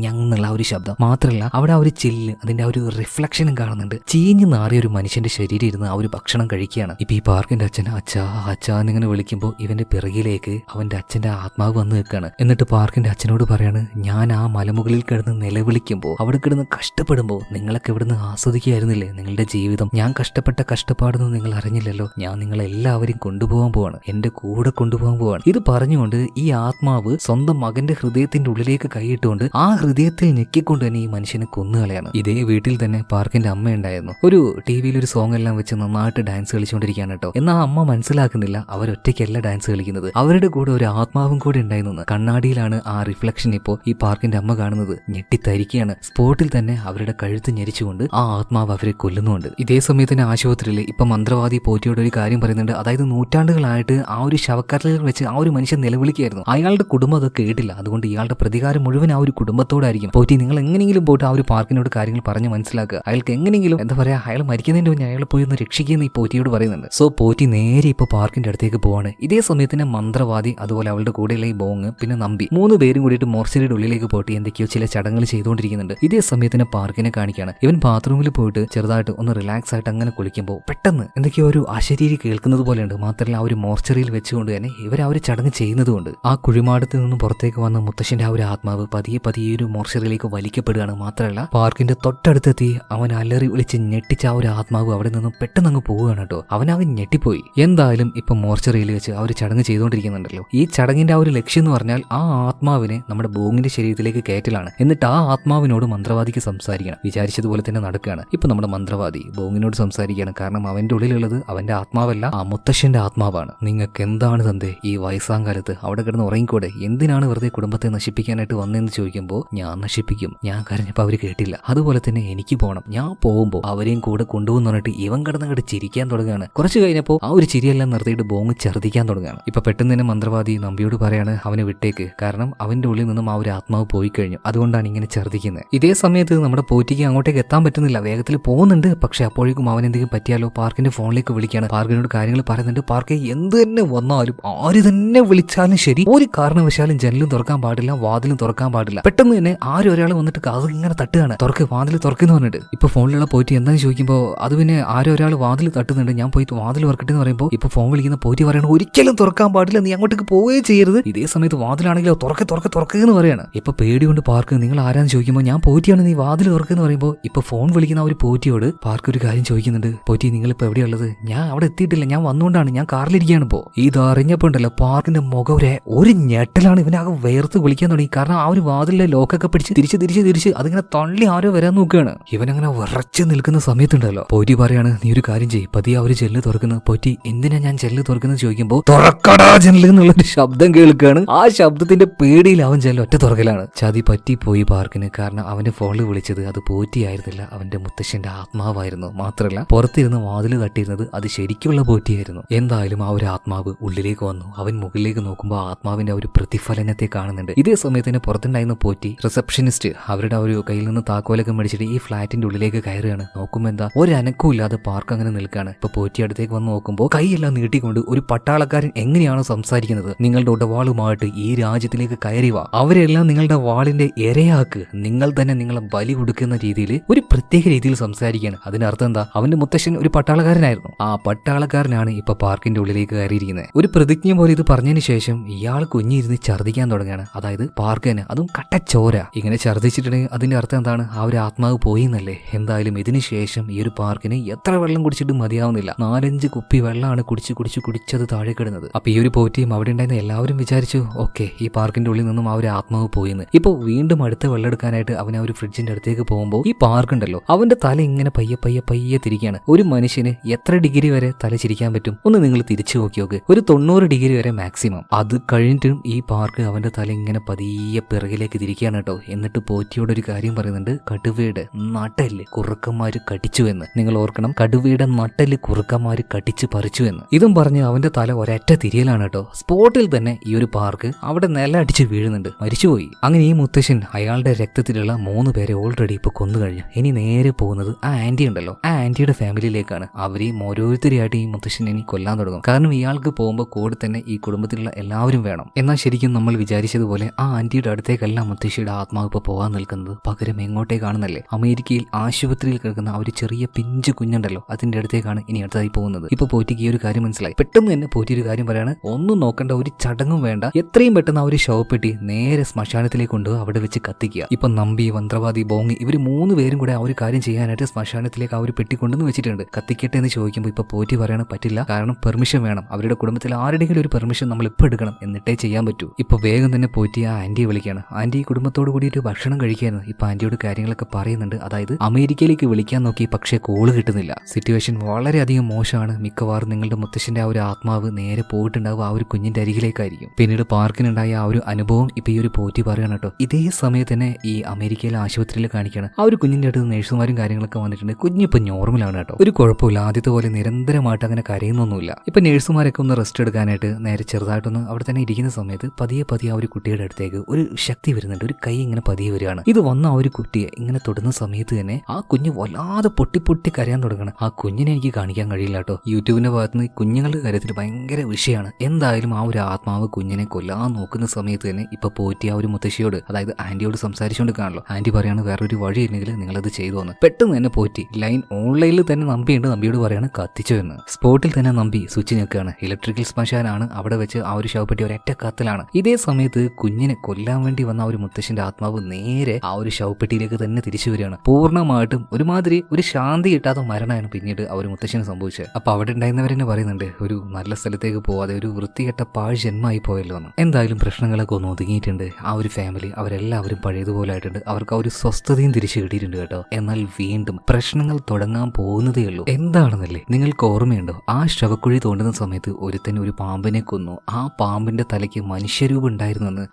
എന്നുള്ള ഒരു ശബ്ദം. മാത്രമല്ല അവിടെ ആ ഒരു ചില്ല്, അതിന്റെ ആ ഒരു റിഫ്ലക്ഷനും കാണുന്നുണ്ട്. ചീഞ്ഞു നാറിയ ഒരു മനുഷ്യന്റെ ശരീരം ഇരുന്ന് ആ ഒരു ഭക്ഷണം കഴിക്കുകയാണ്. ഇപ്പൊ ഈ പാർക്കിന്റെ അച്ഛൻ അച്ഛാ അച്ഛാ എന്നിങ്ങനെ വിളിക്കുമ്പോൾ ഇവന്റെ പിറകിലേക്ക് അവന്റെ അച്ഛന്റെ ആത്മാവ് വന്ന് നിൽക്കുകയാണ്. എന്നിട്ട് പാർക്കിന്റെ അച്ഛനോട് പറയാണ്, ഞാൻ ആ മലമുകളിൽ കിടന്ന് നിലവിളിക്കുമ്പോൾ അവിടെ കിടന്ന് കഷ്ടപ്പെടുമ്പോൾ നിങ്ങളൊക്കെ ഇവിടുന്ന് ആസ്വദിക്കുകയായിരുന്നില്ലേ നിങ്ങളുടെ ജീവിതം? ഞാൻ കഷ്ടപ്പെട്ട കഷ്ടപ്പാടൊന്നും നിങ്ങൾ അറിഞ്ഞില്ലല്ലോ. ഞാൻ നിങ്ങളെല്ലാവരും കൊണ്ടുപോകാൻ പോവാണ്, എന്റെ കൂടെ കൊണ്ടുപോകാൻ പോവാണ്. ഇത് പറഞ്ഞുകൊണ്ട് ഈ ആത്മാവ് സ്വന്തം മകന്റെ ഹൃദയത്തിന്റെ ഉള്ളിലേക്ക് കൈയിട്ടുകൊണ്ട് ആ ഹൃദയത്തിൽ ഞെക്കിക്കൊണ്ട് തന്നെ ഈ മനുഷ്യനെ കൊന്നുകളയാണ്. ഇതേ വീട്ടിൽ തന്നെ പാർക്കിന്റെ അമ്മ ഉണ്ടായിരുന്നു. ഒരു ടിവിയിൽ ഒരു സോങ് എല്ലാം വെച്ച് നന്നായിട്ട് ഡാൻസ് കളിച്ചുകൊണ്ടിരിക്കുകയാണ് കേട്ടോ. എന്നാൽ അമ്മ മനസ്സിലാക്കുന്നില്ല അവരൊറ്റയ്ക്കല്ല ഡാൻസ് കളിക്കുന്നത്, അവരുടെ കൂടെ ഒരു ആത്മാവും കൂടെ ഉണ്ടായിരുന്നു. കണ്ണാടിയിലാണ് ആ റിഫ്ലക്ഷൻ ഇപ്പോൾ ഈ പാർക്കിന്റെ അമ്മ കാണുന്നത്. ഞെട്ടിത്തരിക്കുകയാണ്. സ്പോട്ടിൽ തന്നെ അവരുടെ കഴുത്ത് ഞെരിച്ചുകൊണ്ട് ആ ആത്മാവ് അവരെ കൊല്ലുന്നുണ്ട്. ഇതേ സമയത്തിന് ആശുപത്രിയിൽ ഇപ്പൊ മന്ത്രവാദി പോറ്റിയോട് ഒരു കാര്യം പറയുന്നുണ്ട്. അതായത് നൂറ്റാണ്ടുകളായിട്ട് ആ ഒരു ശവക്കല്ലറിൽ വെച്ച് ആ ഒരു മനുഷ്യൻ നിലവിളിക്കായിരുന്നു. അയാളുടെ കുടുംബം അത് കേട്ടില്ല. അതുകൊണ്ട് ഇയാളുടെ പ്രതികാരം മുഴുവൻ ആ ഒരു കുടുംബത്തോടായിരിക്കും. പോറ്റി നിങ്ങൾ എങ്ങനെയെങ്കിലും പോയിട്ട് ആ ഒരു പാർക്കിനോട് കാര്യങ്ങൾ പറഞ്ഞ് മനസ്സിലാക്കുക. അയാൾക്ക് എങ്ങനെയെങ്കിലും എന്താ പറയാ, അയാൾ മരിക്കുന്നതിന്റെ മുന്നേ അയാൾ പോയി ഒന്ന് രക്ഷിക്കുന്ന ഈ പോറ്റിയോട് പറയുന്നുണ്ട്. സോ പോറ്റി നേരെ ഇപ്പൊ പാർക്കിന്റെ അടുത്തേക്ക് പോവാണ്. ഇതേ സമയത്തിന് മന്ത്രവാദി അതുപോലെ അവളുടെ കൂടെയുള്ള ഈ ബോങ് പിന്നെ നമ്പി 3 പേരും കൂടിയിട്ട് മോർച്ചറിയുടെ ഉള്ളിലേക്ക് പോയിട്ട് എന്തൊക്കെയോ ചില ചടങ്ങുകൾ ചെയ്തുകൊണ്ടിരിക്കുന്നുണ്ട്. ഇതേ സമയത്തിന് പാർക്കിനെ കാണിക്കാണ്. ഇവൻ ബാത്റൂമിൽ പോയിട്ട് ചെറുതായിട്ട് ഒന്ന് റിലാക്സ് ആയിട്ട് അങ്ങനെ കുളിക്കുമ്പോൾ പെട്ടെന്ന് എന്തൊക്കെയോ ഒരു അശരീരി കേൾക്കുന്നത് പോലെയുണ്ട്. മാത്രമല്ല ആ ഒരു മോർച്ചറിയിൽ വെച്ചുകൊണ്ട് തന്നെ ഇവർ ആ ഒരു ചടങ്ങ് ചെയ്യുന്നതുകൊണ്ട് ആ കുഴിമാടത്തിൽ നിന്നും പുറത്തേക്ക് വന്ന മുത്തശ്ശന്റെ ആ ഒരു ആത്മാവ് പതിയെ ഒരു മോർച്ചറിയിലേക്ക് വലിക്കപ്പെടുകയാണ്. മാത്രമല്ല പാർക്കിന്റെ തൊട്ടടുത്തെത്തി അവൻ അലറി വിളിച്ച് ഞെട്ടിച്ച ആ ഒരു ആത്മാവ് അവിടെ നിന്നും പെട്ടെന്ന് അങ്ങ് പോവുകയാണ് കേട്ടോ. അവനാകെ ഞെട്ടിപ്പോയി. എന്തായാലും ഇപ്പൊ മോർച്ചറിയിൽ വെച്ച് ആ ഒരു ചടങ്ങ് ചെയ്തുകൊണ്ടിരിക്കുന്നുണ്ടല്ലോ. ഈ ചടങ്ങിന്റെ ആ ഒരു ലക്ഷ്യം എന്ന് പറഞ്ഞാൽ ആ ആത്മാവിനെ നമ്മുടെ ബോങ്ങിന്റെ ശരീരത്തിലേക്ക് കയറ്റലാണ്. എന്നിട്ട് ആ ആത്മാവിനോട് മന്ത്രവാദിക്ക് സംസാരിക്കണം. വിചാരിച്ചതുപോലെ തന്നെ നടക്കുകയാണ്. ഇപ്പൊ നമ്മുടെ മന്ത്രവാദി ബോങ്ങിനോട് സംസാരിക്കുകയാണ്. കാരണം അവന്റെ ഉള്ളിലുള്ളത് അവന്റെ ആത്മാവല്ല, ആ മുത്തശ്ശന്റെ ആത്മാവാണ്. നിങ്ങൾക്ക് എന്താണ് തന്തേ ഈ വയസ്സാങ്കാലത്ത് അവിടെ കിടന്ന് ഉറങ്ങിക്കൂടെ? എന്തിനാണ് വെറുതെ കുടുംബത്തെ നശിപ്പിക്കാനായിട്ട് വന്നതെന്ന് ചോദിക്കുമ്പോൾ ഞാൻ നശിപ്പിക്കും. ഞാൻ കരഞ്ഞപ്പോൾ അവര് കേട്ടില്ല. അതുപോലെ തന്നെ എനിക്ക് പോകണം. ഞാൻ പോകുമ്പോൾ അവരെയും കൂടെ കൊണ്ടുപോകുന്ന പറഞ്ഞിട്ട് ഇവൻ കിടന്നങ്ങോട്ട് ചിരിക്കാൻ തുടങ്ങുകയാണ്. കുറച്ച് കഴിഞ്ഞപ്പോൾ ആ ഒരു ചിരിയെല്ലാം നിർത്തിയിട്ട് ബോങ് ഛർദ്ദിക്കാൻ തുടങ്ങുകയാണ്. ഇപ്പൊ പെട്ടെന്ന് തന്നെ മന്ത്രവാദി നമ്പിയോട് പറയാണ് അവനെ വിട്ടേക്ക്. കാരണം അവന്റെ ഉള്ളിൽ നിന്നും ആ ഒരു ആത്മാവ് പോയി കഴിഞ്ഞു. അതുകൊണ്ടാണ് ഇങ്ങനെ ഛർദ്ദിക്കുന്നത്. ഇതേ സമയത്ത് നമ്മുടെ പോറ്റിക്ക് അങ്ങോട്ടേക്ക് എത്താൻ പറ്റുന്നില്ല. വേഗത്തിൽ പോകുന്നുണ്ട്. പക്ഷെ അപ്പോഴേക്കും അവൻ എന്തെങ്കിലും പറ്റിയാലോ പാർക്കിന്റെ ഫോണിലേക്ക് വിളിക്കുകയാണ്. പാർക്കിനോട് കാര്യങ്ങൾ പറയുന്നുണ്ട്. പാർക്ക് എന്ത് തന്നെ വന്നാലും ആര് തന്നെ വിളിച്ചാലും ശരി ഒരു കാരണവശാലും ജനലും തുറക്കാൻ പാടില്ല, വാതിലും തുറക്കാൻ പാടില്ല. പെട്ടെന്ന് തന്നെ ആരും ഒരാൾ വന്നിട്ട് അത് ഇങ്ങനെ തട്ടുകയാണ്. തുറക്ക്, വാതിൽ തുറക്കെന്ന് പറഞ്ഞിട്ട്. ഇപ്പൊ ഫോണിലുള്ള പോറ്റി എന്താന്ന് ചോദിക്കുമ്പോൾ അത് പിന്നെ ആരും ഒരാൾ വാതിൽ തട്ടുന്നുണ്ട്, ഞാൻ പോയിട്ട് വാതിൽ തുറക്കട്ടെ എന്ന് പറയുമ്പോൾ ഇപ്പൊ ഫോൺ വിളിക്കുന്ന പോറ്റി പറയണം ഒരിക്കലും തുറക്കാൻ പാടില്ല, നീ അങ്ങോട്ടേക്ക് പോവുകയേ ചെയ്യരുത്. ഇതേ സമയത്ത് വാതിലാണെങ്കിലോ തുറക്കെന്ന് പറയാണ്. ഇപ്പൊ പേടി കൊണ്ട് പാർക്ക് നിങ്ങൾ ആരാന്ന് ചോദിക്കുമ്പോൾ ഞാൻ പോറ്റിയാണ്, നീ വാതിൽ തുറക്കെന്ന് പറയുമ്പോൾ ഇപ്പൊ ഫോൺ വിളിക്കുന്ന ആ ഒരു പോറ്റിയോട് പാർക്ക് ഒരു കാര്യം ചോദിക്കുന്നുണ്ട്. പോറ്റി നിങ്ങളിപ്പോ എവിടെയുള്ളത്? ഞാൻ അവിടെ എത്തിയിട്ടില്ല, ഞാൻ വന്നുകൊണ്ടാണ്, ഞാൻ കാറിലിരിക്കുകയാണ്. ഇപ്പോ ഇത് അറിഞ്ഞപ്പോ ഉണ്ടല്ലോ പാർക്കിന്റെ മുഖം ഒരു ഞെട്ടലാണ്. ഇവനാകെ വേർത്ത് കുളിക്കാൻ തുടങ്ങി. കാരണം ആ ഒരു വാതിലെ ലോക്കൊക്കെ പിടിച്ച് തിരിച്ച് അതിങ്ങനെ തള്ളി ആരോ വരാൻ നോക്കുകയാണ്. ഇവനങ്ങനെ വിറച്ച് നിൽക്കുന്ന സമയത്തുണ്ടല്ലോ പോറ്റി പറയാണ്, നീ ഒരു കാര്യം ചെയ്യ്, പതിയെ അവര് ജെല്ല് തുറക്കുന്നത്. പോറ്റി എന്തിനാ ഞാൻ ജെല്ല് തുറക്കുന്നത് ചോദിക്കുമ്പോൾ തുറക്കടാ ജെല്ല് എന്നുള്ളൊരു ശബ്ദം കേൾക്കുകയാണ്. ആ ശബ്ദത്തിന്റെ പേടിയിൽ അവൻ ജെല്ല് ഒറ്റ തുറക്കലാണ്. ചതി പറ്റിപ്പോയി പാർക്കിന്. കാരണം അവന്റെ ഫോണിൽ വിളിച്ചത് അത് പോറ്റിയായിരുന്നില്ല, അവന്റെ മുത്തശ്ശന്റെ ആത്മാവായിരുന്നു. മാത്രമല്ല പുറത്തിരുന്ന് വാതിൽ തട്ടിയിരുന്നത് അത് ശരിക്കുള്ള പോറ്റിയായിരുന്നു. എന്തായാലും ആ ഒരു ആത്മാവ് ഉള്ളിലേക്ക് വന്നു. അവൻ മുകളിലേക്ക് നോക്കുമ്പോൾ ആത്മാവിന്റെ ആ ഒരു പ്രതിഫലനത്തെ കാണുന്നുണ്ട്. ഇതേ സമയത്ത് തന്നെ പുറത്തുണ്ടായിരുന്ന പോറ്റി റിസപ്ഷനിസ്റ്റ് അവരുടെ ഒരു കയ്യിൽ നിന്ന് താക്കോലൊക്കെ മേടിച്ചിട്ട് ഈ ഫ്ലാറ്റിന്റെ ഉള്ളിലേക്ക് കയറുകയാണ്. നോക്കുമ്പോൾ എന്താ ഒരനക്കവും ഇല്ലാതെ പാർക്ക് അങ്ങനെ നിൽക്കുകയാണ്. ഇപ്പൊ പോറ്റി അടുത്തേക്ക് വന്ന് നോക്കുമ്പോൾ കൈയെല്ലാം നീട്ടിക്കൊണ്ട് ഒരു പട്ടാളക്കാരൻ എങ്ങനെയാണോ സംസാരിക്കുന്നത്, നിങ്ങളുടെ ഉടവാളുമായിട്ട് ഈ രാജ്യത്തിലേക്ക് കയറി വാ, അവരെല്ലാം നിങ്ങളുടെ വാളിന്റെ ഇരയാക്ക്, നിങ്ങൾ തന്നെ നിങ്ങളെ ബലി കൊടുക്കുന്ന രീതിയിൽ ഒരു പ്രത്യേക രീതിയിൽ സംസാരിക്കുകയാണ്. അതിനർത്ഥം എന്താ, അവന്റെ മുത്തശ്ശൻ ഒരു പട്ടാളക്കാരനായിരുന്നു. ആ പട്ടാളക്കാരനാണ് ഇപ്പൊ പാർക്കിന്റെ ഉള്ളിലേക്ക് കയറിയിരിക്കുന്നത്. ഒരു പ്രതിജ്ഞ പോലെ ഇത് പറഞ്ഞതിന് ശേഷം ഇയാൾ കുഞ്ഞിരുന്ന് ഛർദ്ദിക്കാൻ തുടങ്ങുകയാണ്. അതായത് പാർക്കിന് അതും കട്ടച്ചോര ഇങ്ങനെ ഛർദ്ദിച്ചിട്ടുണ്ടെങ്കിൽ അതിന്റെ അർത്ഥം എന്താണ്, ആ ഒരു ആത്മാവ് പോയി എന്നല്ലേ. എന്തായാലും ഇതിന് ശേഷം ഈ ഒരു പാർക്കിന് എത്ര വെള്ളം കുടിച്ചിട്ട് മതിയാവുന്നില്ല. 4-5 കുപ്പി വെള്ളമാണ് കുടിച്ചത് താഴെ കിടന്നത്. അപ്പൊ ഈ ഒരു പോറ്റിയും അവിടെ ഉണ്ടായിരുന്ന എല്ലാവരും വിചാരിച്ചു, ഓക്കെ ഈ പാർക്കിന്റെ ഉള്ളിൽ നിന്നും ആ ഒരു ആത്മാവ് പോയിന്ന്. ഇപ്പൊ വീണ്ടും അടുത്ത വെള്ളം എടുക്കാനായിട്ട് അവൻ ആ ഒരു ഫ്രിഡ്ജിന്റെ അടുത്തേക്ക് പോകുമ്പോൾ ഈ പാർക്ക് ഉണ്ടല്ലോ അവന്റെ തല ഇങ്ങനെ പയ്യെ തിരിക്കുകയാണ്. ഒരു മനുഷ്യന് എത്ര ഡിഗ്രി വരെ തല ചിരിക്കാൻ പറ്റും ഒന്ന് നിങ്ങൾ തിരിച്ചു നോക്കി. ഒരു 90 ഡിഗ്രി വരെ മാക്സിമം. അത് കഴിഞ്ഞിട്ടും ഈ പാർക്ക് അവന്റെ തല ഇങ്ങനെ പതിയെ പിറകിലേക്ക് തിരിക്കുകയാണ് കേട്ടോ. എന്നിട്ട് പോറ്റിയോട് ഒരു കാര്യം പറയുന്നുണ്ട്, കടുവയുടെ നട്ടല് കുറുക്കന്മാര് കടിച്ചു എന്ന്. നിങ്ങൾ ഓർക്കണം, കടുവയുടെ നട്ടല് കുറുക്കന്മാര് കടിച്ചു പറിച്ചു എന്ന്. ഇതും പറഞ്ഞ് അവന്റെ തല ഒരൊറ്റ തിരിയലാണ് കേട്ടോ. സ്പോട്ടിൽ തന്നെ ഈ ഒരു പാർക്ക് അവിടെ നില അടിച്ച് വീഴുന്നുണ്ട്, മരിച്ചുപോയി. അങ്ങനെ ഈ മുത്തശ്ശൻ അയാളുടെ രക്തത്തിലുള്ള 3 പേരെ ഓൾറെഡി ഇപ്പൊ കൊന്നു കഴിഞ്ഞു. ഇനി നേരെ പോകുന്നത് ആ ആന്റി ഉണ്ടല്ലോ, ആ ആന്റിയുടെ ഫാമിലിയിലേക്കാണ്. അവരെയും ഓരോരുത്തരെയായിട്ട് ഈ മുത്തശ്ശൻ ഇനി കൊല്ലാൻ തുടങ്ങും. കാരണം ഇയാൾക്ക് പോകുമ്പോൾ കൂടെ തന്നെ ഈ കുടുംബത്തിലുള്ള എല്ലാവരും വേണം. എന്നാൽ ശരിക്കും നമ്മൾ വിചാരിച്ചതുപോലെ ആ ആന്റിയുടെ അടുത്തേക്കല്ല മുത്തശ്ശിയുടെ ആത്മാവ് ഇപ്പൊ പോകാൻ നിൽക്കുന്നത്. പകരം എങ്ങോട്ടേക്കാണെന്നല്ലേ, അമേരിക്കയിൽ ആശുപത്രിയിൽ കിടക്കുന്ന ആ ഒരു ചെറിയ പിഞ്ചു കുഞ്ഞുണ്ടല്ലോ അതിന്റെ അടുത്തേക്കാണ് ഇനി അടുത്തായി പോകുന്നത്. ഇപ്പൊ പോറ്റിക്ക് ഈ ഒരു കാര്യം മനസ്സിലായി. പെട്ടെന്ന് തന്നെ പോറ്റി ഒരു കാര്യം പറയാണ്, ഒന്നും നോക്കണ്ട, ഒരു ചടങ്ങും വേണ്ട, എത്രയും പെട്ടെന്ന് ആ ഒരു ശവപ്പെട്ടി നേരെ ശ്മശാനത്തിലേക്ക് കൊണ്ട് അവിടെ വെച്ച് കത്തിക്കുക. ഇപ്പൊ നമ്പി, മന്ത്രവാദി, ബോങ്ങി ഇവര് 3 പേരും കൂടെ ആ ഒരു കാര്യം ചെയ്യാനായിട്ട് ശ്മശാനത്തിലേക്ക് ആ ഒരു പെട്ടി കൊണ്ടുവന്ന് വെച്ചിട്ടുണ്ട്. കത്തിക്കട്ടെ എന്ന് ചോദിക്കുമ്പോൾ ഇപ്പൊ പോറ്റി പറയണ പറ്റില്ല, കാരണം പെർമിഷൻ വേണം, അവരുടെ കുടുംബത്തിൽ ആരുടെയെങ്കിലും ഒരു പെർമിഷൻ നമ്മൾ ഇപ്പൊ എടുക്കണം, എന്നിട്ടേ ചെയ്യാൻ പറ്റൂ. ഇപ്പൊ വേഗം തന്നെ പോറ്റി ആ ആന്റിയെ വിളിക്കുകയാണ്. ആന്റി കുടുംബത്തോട് കൂടിയിട്ട് ഭക്ഷണം കഴിക്കായിരുന്നു. ഇപ്പൊ ആന്റിയോട് കാര്യങ്ങളൊക്കെ പറയുന്നുണ്ട്. അതായത് അമേരിക്കയിലേക്ക് വിളിക്കാൻ നോക്കി, പക്ഷേ കോള് കിട്ടുന്നില്ല. സിറ്റുവേഷൻ വളരെയധികം മോശമാണ്. മിക്കവാറും നിങ്ങളുടെ മുത്തശ്ശന്റെ ആ ഒരു ആത്മാവ് നേരെ പോയിട്ടുണ്ടാവും ആ ഒരു കുഞ്ഞിന്റെ അരികിലേക്കായിരിക്കും. പിന്നീട് പാർക്കിനുണ്ടായ ആ ഒരു അനുഭവം ഇപ്പൊ ഈ ഒരു പോറ്റി പറയണം കേട്ടോ. ഇതേ സമയത്ത് തന്നെ ഈ അമേരിക്കയിലെ ആശുപത്രിയിൽ കാണിക്കുകയാണ്. ആ ഒരു കുഞ്ഞിന്റെ അടുത്ത് നഴ്സുമാരും കാര്യങ്ങളൊക്കെ വന്നിട്ടുണ്ട്. കുഞ്ഞിപ്പോ നോർമലാണ് കേട്ടോ, ഒരു കുഴപ്പമില്ല, ആദ്യത്തെ പോലെ നിരന്തരമായിട്ട് അങ്ങനെ കരയുന്നൊന്നുമില്ല. ഇപ്പൊ നഴ്സുമാരൊക്കെ ഒന്ന് റെസ്റ്റ് എടുക്കാനായിട്ട് നേരെ ചെറുതായിട്ടൊന്ന് അവിടെ തന്നെ ഇരിക്കുന്ന സമയത്ത് പതിയെ ആ ഒരു കുട്ടിയുടെ അടുത്തേക്ക് ഒരു ശക്തി വരുന്നുണ്ട്. ഒരു കൈ ഇങ്ങനെ പതിയെ വരികയാണ്. ഇത് വന്ന ആ ഒരു കുട്ടിയെ ഇങ്ങനെ തൊടുന്ന സമയത്ത് തന്നെ ആ കുഞ്ഞ് വല്ലാതെ പൊട്ടി കരയാൻ തുടങ്ങണം. ആ കുഞ്ഞിനെ എനിക്ക് കാണിക്കാൻ കഴിയില്ല കേട്ടോ. യൂട്യൂബിന്റെ ഭാഗത്തുനിന്ന് കുഞ്ഞുങ്ങളുടെ കാര്യത്തിൽ ഭയങ്കര വിഷയമാണ്. എന്തായാലും ആ ഒരു ആത്മാവ് കുഞ്ഞിനെ കൊല്ലാൻ നോക്കുന്ന സമയത്ത് തന്നെ ഇപ്പൊ പോറ്റി ആ ഒരു മുത്തശ്ശിയോട്, അതായത് ആന്റിയോട് സംസാരിച്ചുകൊണ്ട് കാണല്ലോ. ആന്റി പറയാണ് വേറൊരു വഴി ഇല്ലെങ്കിൽ നിങ്ങളത് ചെയ്തോന്ന്. പെട്ടെന്ന് തന്നെ പോറ്റി ലൈൻ ഓൺലൈനിൽ തന്നെ നമ്പിയുണ്ട്. നമ്പിയോട് പറയാണ് കത്തിച്ചോ എന്ന്. സ്പോട്ടിൽ തന്നെ നമ്പി സ്വിച്ച് ഞെക്കുകയാണ്. ഇലക്ട്രിക്കൽ ശ്മശാനാണ്. അവിടെ വെച്ച് ആ ഒരു ശവപ്പെട്ടി ഒരൊറ്റ കത്തിലാണ്. ഇതേ സമയത്ത് കുഞ്ഞിനെ കൊല്ലാൻ വേണ്ടി വന്ന ആ ഒരു മുത്തശ്ശന്റെ ആത്മാവ് നേരെ ആ ഒരു ശവപ്പെട്ടിയിലേക്ക് തന്നെ തിരിച്ചു വരികയാണ്. പൂർണ്ണമായിട്ടും ഒരുമാതിരി ഒരു ശാന്തി കിട്ടാത്ത മരണമാണ് പിന്നീട് ആ ഒരു മുത്തശ്ശന് സംഭവിച്ചത്. അപ്പൊ അവിടെ ഉണ്ടായിരുന്നവരെന്നെ പറയുന്നുണ്ട്, ഒരു നല്ല സ്ഥലത്തേക്ക് പോവാതെ ഒരു വൃത്തികെട്ട പാഴ് ജന്മമായി പോയല്ലോ എന്ന്. എന്തായാലും പ്രശ്നങ്ങളൊക്കെ ഒന്ന് ഒതുങ്ങിയിട്ടുണ്ട്. ആ ഒരു ഫാമിലി അവരെല്ലാവരും പഴയതുപോലെ ആയിട്ടുണ്ട്. അവർക്ക് ആ ഒരു സ്വസ്ഥതയും തിരിച്ചു കിട്ടിയിട്ടുണ്ട് കേട്ടോ. എന്നാൽ വീണ്ടും പ്രശ്നങ്ങൾ തുടങ്ങാൻ പോകുന്നതേ ഉള്ളൂ. എന്താണെന്നല്ലേ, നിങ്ങൾക്ക് ഓർമ്മയുണ്ടോ, ആ ശവക്കുഴി തോണ്ടുന്ന സമയത്ത് ഒരുത്തൻ ഒരു പാമ്പിനെ കൊന്നു. ആ പാമ്പിന്റെ തലയ്ക്ക് മനുഷ്യരൂപം ഉണ്ടായിരുന്നെന്ന്.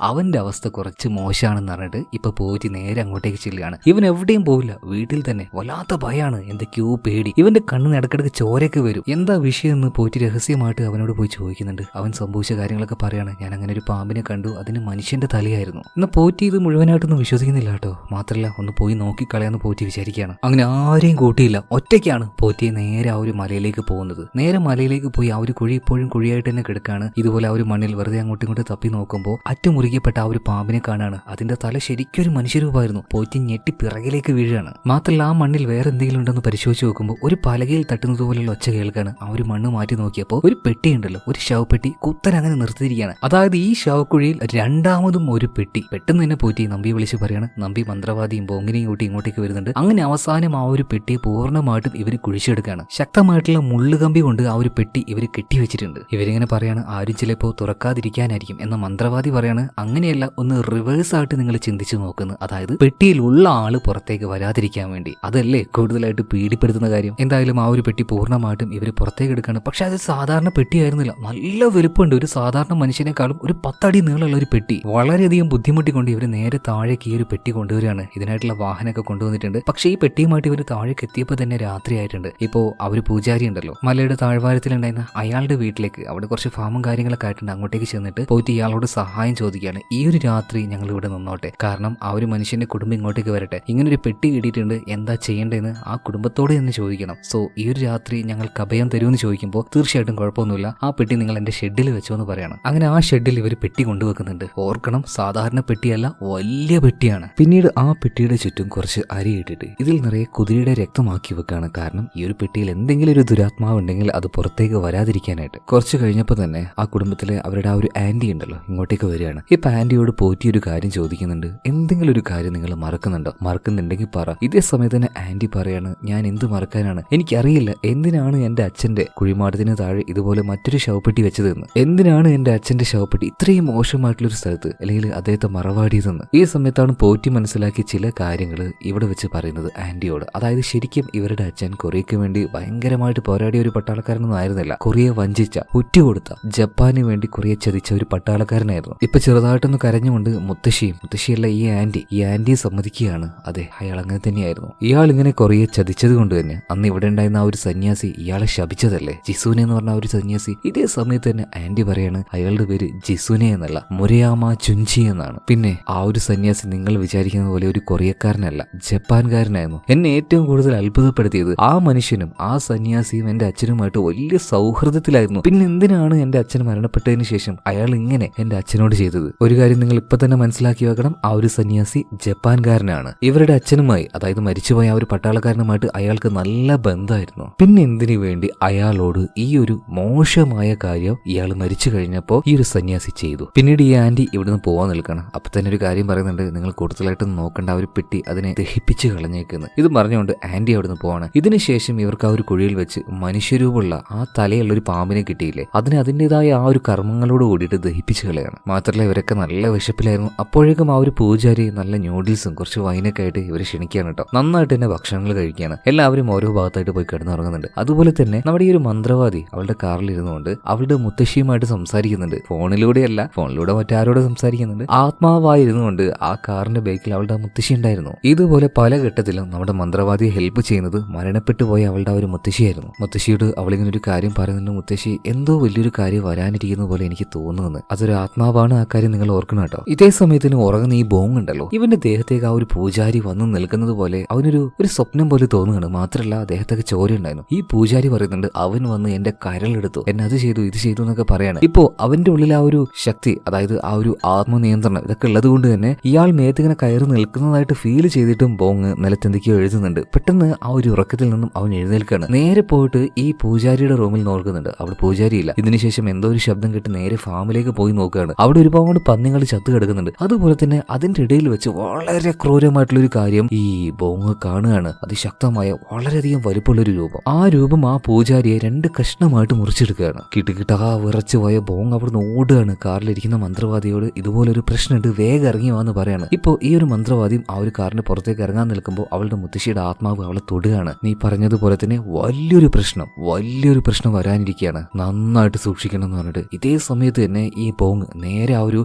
അവന്റെ അവസ്ഥ കുറച്ച് മോശമാണെന്ന് പറഞ്ഞിട്ട് ഇപ്പൊ പോറ്റി നേരെ അങ്ങോട്ടേക്ക് ചെല്ലുകയാണ്. ഇവൻ എവിടെയും പോവില്ല, വീട്ടിൽ തന്നെ. വല്ലാത്ത ഭയാണ്, എന്തൊക്കെയോ പേടി. ഇവന്റെ കണ്ണിന് ഇടക്കിടക്ക് ചോരയൊക്കെ വരും. എന്താ വിഷയം എന്ന് പോറ്റി രഹസ്യമായിട്ട് അവനോട് പോയി ചോദിക്കുന്നുണ്ട്. അവൻ സംഭവിച്ച കാര്യങ്ങളൊക്കെ പറയാണ്. ഞാൻ അങ്ങനെ ഒരു പാമ്പിനെ കണ്ടു, അതിന് മനുഷ്യന്റെ തലയായിരുന്നു. എന്നാൽ പോറ്റി ഇത് മുഴുവനായിട്ടൊന്നും വിശ്വസിക്കുന്നില്ല കേട്ടോ. മാത്രമല്ല ഒന്ന് പോയി നോക്കിക്കളയാന്ന് പോറ്റി വിചാരിക്കുകയാണ്. അങ്ങനെ ആരെയും കൂട്ടിയില്ല, ഒറ്റയ്ക്കാണ് പോറ്റിയെ നേരെ ആ ഒരു മലയിലേക്ക് പോകുന്നത്. നേരെ മലയിലേക്ക് പോയി ആ ഒരു കുഴി ഇപ്പോഴും കുഴിയായിട്ട് തന്നെ കിടക്കാണ്. ഇതുപോലെ ആ ഒരു മണ്ണിൽ വെറുതെ അങ്ങോട്ടും ഇങ്ങോട്ട് തപ്പി നോക്കുമ്പോൾ അറ്റുമുറിക്കപ്പെട്ട ആ ഒരു പാമ്പിനെ കാണാണ്. അതിന്റെ തല ശരിക്കും ഒരു മനുഷ്യരൂപമായിരുന്നു. പോറ്റി ഞെട്ടി പിറകിലേക്ക് വീഴാണ്. മാത്രമല്ല ആ മണ്ണിൽ വേറെ എന്തെങ്കിലും ഉണ്ടെന്ന് പരിശോധിച്ച് നോക്കുമ്പോൾ ഒരു പലകയിൽ തട്ടുന്നത് പോലെയുള്ള ഒച്ച കേൾക്കാണ്. ആ ഒരു മണ്ണ് മാറ്റി നോക്കിയപ്പോൾ ഒരു പെട്ടി ഉണ്ടല്ലോ, ഒരു ശവപ്പെട്ടി കുത്തൻ അങ്ങനെ നിർത്തിയിരിക്കുകയാണ്. അതായത് ഈ ശവക്കുഴിയിൽ രണ്ടാമതും ഒരു പെട്ടി. പെട്ടെന്ന് തന്നെ പോറ്റി നമ്പിയെ വിളിച്ച് പറയാണ്. നമ്പി മന്ത്രവാദിയും ബോങ്ങിനെയും കൂട്ടി ഇങ്ങോട്ടേക്ക് വരുന്നുണ്ട്. അങ്ങനെ അവസാനം ആ ഒരു പെട്ടിയെ പൂർണ്ണമായിട്ടും ഇവർ കുഴിച്ചെടുക്കുകയാണ്. ശക്തമായിട്ടുള്ള മുള്ളുകമ്പി കൊണ്ട് ആ ഒരു പെട്ടി ഇവർ കെട്ടിവെച്ചിട്ടുണ്ട്. ഇവരിങ്ങനെ പറയാണ്, ആരും ചിലപ്പോൾ തുറക്കാതിരിക്കാനായിരിക്കും എന്ന മന്ത്രം മന്ത്രവാദി പറയാണ് അങ്ങനെയല്ല, ഒന്ന് റിവേഴ്സ് ആയിട്ട് നിങ്ങൾ ചിന്തിച്ചു നോക്കുന്നു. അതായത് പെട്ടിയിലുള്ള ആള് പുറത്തേക്ക് വരാതിരിക്കാൻ വേണ്ടി. അതല്ലേ കൂടുതലായിട്ട് പീഡിപ്പെടുത്തുന്ന കാര്യം. എന്തായാലും ആ ഒരു പെട്ടി പൂർണ്ണമായിട്ടും ഇവർ പുറത്തേക്ക് എടുക്കാണ്. പക്ഷെ അത് സാധാരണ പെട്ടിയായിരുന്നില്ല, നല്ല വലുപ്പമുണ്ട്. ഒരു സാധാരണ മനുഷ്യനേക്കാളും ഒരു 10 അടി നീളമുള്ള ഒരു പെട്ടി. വളരെയധികം ബുദ്ധിമുട്ടിക്കൊണ്ട് ഇവർ നേരെ താഴേക്ക് ഈ ഒരു പെട്ടി കൊണ്ടുവരികയാണ്. ഇതിനായിട്ടുള്ള വാഹനമൊക്കെ കൊണ്ടുവന്നിട്ടുണ്ട്. പക്ഷേ ഈ പെട്ടിയുമായിട്ട് ഇവർ താഴേക്ക് എത്തിയപ്പോൾ തന്നെ രാത്രിയായിട്ടുണ്ട്. ഇപ്പോൾ അവർ പൂജാരി ഉണ്ടല്ലോ, മലയുടെ താഴ്വാരത്തിലുണ്ടായിരുന്ന അയാളുടെ വീട്ടിലേക്ക്, അവിടെ കുറച്ച് ഫാമും കാര്യങ്ങളൊക്കെ ആയിട്ടുണ്ട്, അങ്ങോട്ടേക്ക് ചെന്നിട്ട് പോയിട്ട് ഇയാളോട് സഹായം ചോദിക്കുകയാണ്. ഈ ഒരു രാത്രി ഞങ്ങൾ ഇവിടെ നിന്നോട്ടെ, കാരണം ആ ഒരു മനുഷ്യന്റെ കുടുംബം ഇങ്ങോട്ടേക്ക് വരട്ടെ. ഇങ്ങനൊരു പെട്ടി കിട്ടിയിട്ടുണ്ട്, എന്താ ചെയ്യേണ്ടതെന്ന് ആ കുടുംബത്തോട് തന്നെ ചോദിക്കണം. സോ ഈ ഒരു രാത്രി ഞങ്ങൾക്ക് അഭയം തരുമെന്ന് ചോദിക്കുമ്പോൾ തീർച്ചയായിട്ടും കുഴപ്പമൊന്നുമില്ല, ആ പെട്ടി നിങ്ങൾ എന്റെ ഷെഡിൽ വെച്ചോ എന്ന് പറയണം. അങ്ങനെ ആ ഷെഡിൽ ഇവർ പെട്ടി കൊണ്ടുവെക്കുന്നുണ്ട്. ഓർക്കണം, സാധാരണ പെട്ടിയല്ല, വലിയ പെട്ടിയാണ്. പിന്നീട് ആ പെട്ടിയുടെ ചുറ്റും കുറച്ച് അരി ഇട്ടിട്ട് ഇതിൽ നിറയെ കുതിരയുടെ രക്തമാക്കി വെക്കാണ്. കാരണം ഈ ഒരു പെട്ടിയിൽ എന്തെങ്കിലും ഒരു ദുരാത്മാവ് ഉണ്ടെങ്കിൽ അത് പുറത്തേക്ക് വരാതിരിക്കാനായിട്ട്. കുറച്ച് കഴിഞ്ഞപ്പോൾ തന്നെ ആ കുടുംബത്തിലെ അവരുടെ ആ ഒരു ആന്റി ഉണ്ടല്ലോ ഇങ്ങോട്ടേക്ക് വരികയാണ്. ഇപ്പൊ ആന്റിയോട് പോറ്റി ഒരു കാര്യം ചോദിക്കുന്നുണ്ട്. എന്തെങ്കിലും ഒരു കാര്യം നിങ്ങൾ മറക്കുന്നുണ്ടോ? മറക്കുന്നുണ്ടെങ്കിൽ പറ. ഇതേ സമയത്ത് തന്നെ ആന്റി പറയാണ്, ഞാൻ എന്ത് മറക്കാനാണ്, എനിക്കറിയില്ല എന്തിനാണ് എന്റെ അച്ഛന്റെ കുഴിമാടത്തിന് താഴെ ഇതുപോലെ മറ്റൊരു ശവപ്പെട്ടി വെച്ചതെന്ന്. എന്തിനാണ് എന്റെ അച്ഛന്റെ ശവപ്പെട്ടി ഇത്രയും മോശമായിട്ടുള്ളൊരു സ്ഥലത്ത്, അല്ലെങ്കിൽ അദ്ദേഹത്തെ മറവാടിയതെന്ന്. ഈ സമയത്താണ് പോറ്റി മനസ്സിലാക്കിയ ചില കാര്യങ്ങൾ ഇവിടെ വെച്ച് പറയുന്നത് ആന്റിയോട്. അതായത് ശരിക്കും ഇവരുടെ അച്ഛൻ കൊറിയയ്ക്ക് വേണ്ടി ഭയങ്കരമായിട്ട് പോരാടിയ ഒരു പട്ടാളക്കാരനൊന്നും ആയിരുന്നില്ല. കൊറിയയെ വഞ്ചിച്ച, ഒറ്റുകൊടുത്ത, ജപ്പാന് വേണ്ടി കൊറിയ ചതിച്ച ഒരു പട്ടാളക്കാരനായിരുന്നു. ഇപ്പൊ ചെറുതായിട്ടൊന്ന് കരഞ്ഞുകൊണ്ട് മുത്തശ്ശിയല്ല ഈ ആന്റിയെ സമ്മതിക്കുകയാണ്. അതെ, അയാൾ അങ്ങനെ തന്നെയായിരുന്നു. ഇയാൾ ഇങ്ങനെ കൊറിയെ ചതിച്ചത് കൊണ്ട് തന്നെ അന്ന് ഇവിടെ ഉണ്ടായിരുന്ന ആ ഒരു സന്യാസി ഇയാളെ ശപിച്ചതല്ലേ, ജിസുനെ എന്ന് പറഞ്ഞ ആ ഒരു സന്യാസി. ഇതേ സമയത്ത് തന്നെ ആന്റി പറയാണ് അയാളുടെ പേര് ജിസുനെ എന്നല്ല, മുരയാമ ചുഞ്ചി എന്നാണ്. പിന്നെ ആ ഒരു സന്യാസി നിങ്ങൾ വിചാരിക്കുന്ന പോലെ ഒരു കൊറിയക്കാരനല്ല, ജപ്പാൻകാരനായിരുന്നു. എന്നെ ഏറ്റവും കൂടുതൽ അത്ഭുതപ്പെടുത്തിയത് ആ മനുഷ്യനും ആ സന്യാസിയും എന്റെ അച്ഛനുമായിട്ട് വലിയ സൗഹൃദത്തിലായിരുന്നു. പിന്നെ എന്തിനാണ് എന്റെ അച്ഛൻ മരണപ്പെട്ടതിന് ശേഷം അയാൾ ഇങ്ങനെ എന്റെ അച്ഛനോട് ചെയ്തത്? ഒരു കാര്യം നിങ്ങൾ ഇപ്പൊ തന്നെ മനസ്സിലാക്കി വെക്കണം, ആ ഒരു സന്യാസി ജപ്പാൻകാരനാണ്. ഇവരുടെ അച്ഛനുമായി, അതായത് മരിച്ചുപോയ ആ ഒരു പട്ടാളക്കാരനുമായിട്ട് അയാൾക്ക് നല്ല ബന്ധമായിരുന്നു. പിന്നെ എന്തിനു വേണ്ടി അയാളോട് ഈ ഒരു മോശമായ കാര്യം ഇയാൾ മരിച്ചു കഴിഞ്ഞപ്പോൾ ഈ ഒരു സന്യാസി ചെയ്തു? പിന്നീട് ഈ ആന്റി ഇവിടുന്ന് പോവാൻ നിൽക്കണം. അപ്പൊ തന്നെ ഒരു കാര്യം പറയുന്നുണ്ട്, നിങ്ങൾ കൂടുതലായിട്ട് നോക്കേണ്ട ആ ഒരു പെട്ടി അതിനെ ദഹിപ്പിച്ച് കളഞ്ഞേക്കുന്നു. ഇത് പറഞ്ഞുകൊണ്ട് ആന്റി അവിടുന്ന് പോവാണ്. ഇതിനുശേഷം ഇവർക്ക് ആ ഒരു കുഴിയിൽ വെച്ച് മനുഷ്യരൂപമുള്ള ആ തലയുള്ള ഒരു പാമ്പിനെ കിട്ടിയില്ലേ, അതിനെ അതിൻ്റെതായ ആ ഒരു കർമ്മങ്ങളോട് കൂടിയിട്ട് ദഹിപ്പിച്ച് കളയാണ്. മാത്രമല്ല ഇവരൊക്കെ നല്ല വിശപ്പിലായിരുന്നു. അപ്പോഴേക്കും ആ ഒരു പൂജാരി നല്ല ന്യൂഡിൽസും കുറച്ച് വൈനൊക്കെ ആയിട്ട് ഇവരെ ക്ഷണിക്കുകയാണ് കേട്ടോ. നന്നായിട്ട് തന്നെ ഭക്ഷണങ്ങൾ കഴിക്കുകയാണ്. എല്ലാവരും ഓരോ ഭാഗത്തായിട്ട് പോയി കിടന്നുറങ്ങുന്നുണ്ട്. അതുപോലെ തന്നെ നമ്മുടെ ഈ ഒരു മന്ത്രവാദി അവളുടെ കാറിൽ ഇരുന്നുകൊണ്ട് അവളുടെ മുത്തശ്ശിയുമായിട്ട് സംസാരിക്കുന്നുണ്ട്. ഫോണിലൂടെ മറ്റാരോട് സംസാരിക്കുന്നുണ്ട്. ആത്മാവായിരുന്നുകൊണ്ട് ആ കാറിന്റെ ബേക്കിൽ അവളുടെ മുത്തശ്ശി ഉണ്ടായിരുന്നു. ഇതുപോലെ പല ഘട്ടത്തിലും നമ്മുടെ മന്ത്രവാദിയെ ഹെൽപ്പ് ചെയ്യുന്നത് മരണപ്പെട്ടു പോയ അവളുടെ ആ ഒരു മുത്തശ്ശിയായിരുന്നു. മുത്തശ്ശിയോട് അവളിങ്ങനെ ഒരു കാര്യം പറയുന്നുണ്ട്, മുത്തശ്ശി എന്തോ വലിയൊരു കാര്യം വരാനിരിക്കുന്ന പോലെ എനിക്ക് തോന്നുന്നു. അതൊരു ആത്മാവാണ്, ആ കാര്യം നിങ്ങൾ ഓർക്കണം കേട്ടോ. ഇതേ സമയത്തിന് ഉറങ്ങുന്ന ഈ ബോങ് ഉണ്ടല്ലോ, ഇവന്റെ ദേഹത്തേക്ക് ആ ഒരു പൂജാരി വന്ന് നിൽക്കുന്നത് പോലെ അവനൊരു സ്വപ്നം പോലെ തോന്നുകയാണ്. മാത്രമല്ല അദ്ദേഹത്തൊക്കെ ചോര ഉണ്ടായിരുന്നു. ഈ പൂജാരി പറയുന്നുണ്ട്, അവൻ വന്ന് എന്റെ കരളെടുത്തു, എന്നെ അത് ചെയ്തു ഇത് ചെയ്തു എന്നൊക്കെ പറയാണ്. ഇപ്പോ അവന്റെ ഉള്ളിൽ ആ ഒരു ശക്തി, അതായത് ആ ഒരു ആത്മനിയന്ത്രണം ഇതൊക്കെ ഉള്ളത് കൊണ്ട് തന്നെ ഇയാൾ മേത്തിങ്ങനെ കയറി നിൽക്കുന്നതായിട്ട് ഫീൽ ചെയ്തിട്ടും ബോങ് നിലത്തെന്തൊക്കെയോ എഴുതുന്നുണ്ട്. പെട്ടെന്ന് ആ ഒരു ഉറക്കത്തിൽ നിന്നും അവൻ എഴുന്നേൽക്കാണ്. നേരെ പോയിട്ട് ഈ പൂജാരിയുടെ റൂമിൽ നോക്കുന്നുണ്ട്. അവിടെ പൂജാരിയില്ല. ഇതിനുശേഷം എന്തോ ഒരു ശബ്ദം കേട്ട് നേരെ ഫാമിലേക്ക് പോയി നോക്കുകയാണ്. അവിടെ ഒരുപാട് പന്നികൾ ചത്തു കിടക്കുന്നുണ്ട്. അതുപോലെ തന്നെ അതിന്റെ ഇടയിൽ വെച്ച് വളരെ ക്രൂരമായിട്ടുള്ള ഒരു കാര്യം ഈ ബോങ് കാണുകയാണ്. അതിശക്തമായ വളരെയധികം വലുപ്പമുള്ളൊരു രൂപം. ആ രൂപം ആ പൂജാരിയെ 2 കഷ്ണമായിട്ട് മുറിച്ചെടുക്കുകയാണ്. കിട്ടുകിട്ടാ വിറച്ചു പോയ ബോങ് അവിടുന്ന് ഓടുകയാണ്. കാറിലിരിക്കുന്ന മന്ത്രവാദിയോട് ഇതുപോലൊരു പ്രശ്നമുണ്ട്, വേഗം ഇറങ്ങി വാന്ന് പറയാണ്. ഇപ്പോ ഈ ഒരു മന്ത്രവാദിയും ആ ഒരു കാറിന്റെ പുറത്തേക്ക് ഇറങ്ങാൻ നിൽക്കുമ്പോൾ അവളുടെ മുത്തശ്ശിയുടെ ആത്മാവ് അവളെ തൊടുകയാണ്. നീ പറഞ്ഞതുപോലെ തന്നെ വലിയൊരു പ്രശ്നം വരാനിരിക്കുകയാണ്, നന്നായിട്ട് സൂക്ഷിക്കണം എന്ന് പറഞ്ഞിട്ട് ഇതേ സമയത്ത് തന്നെ ഈ ബോങ് നേരെ ആ ഒരു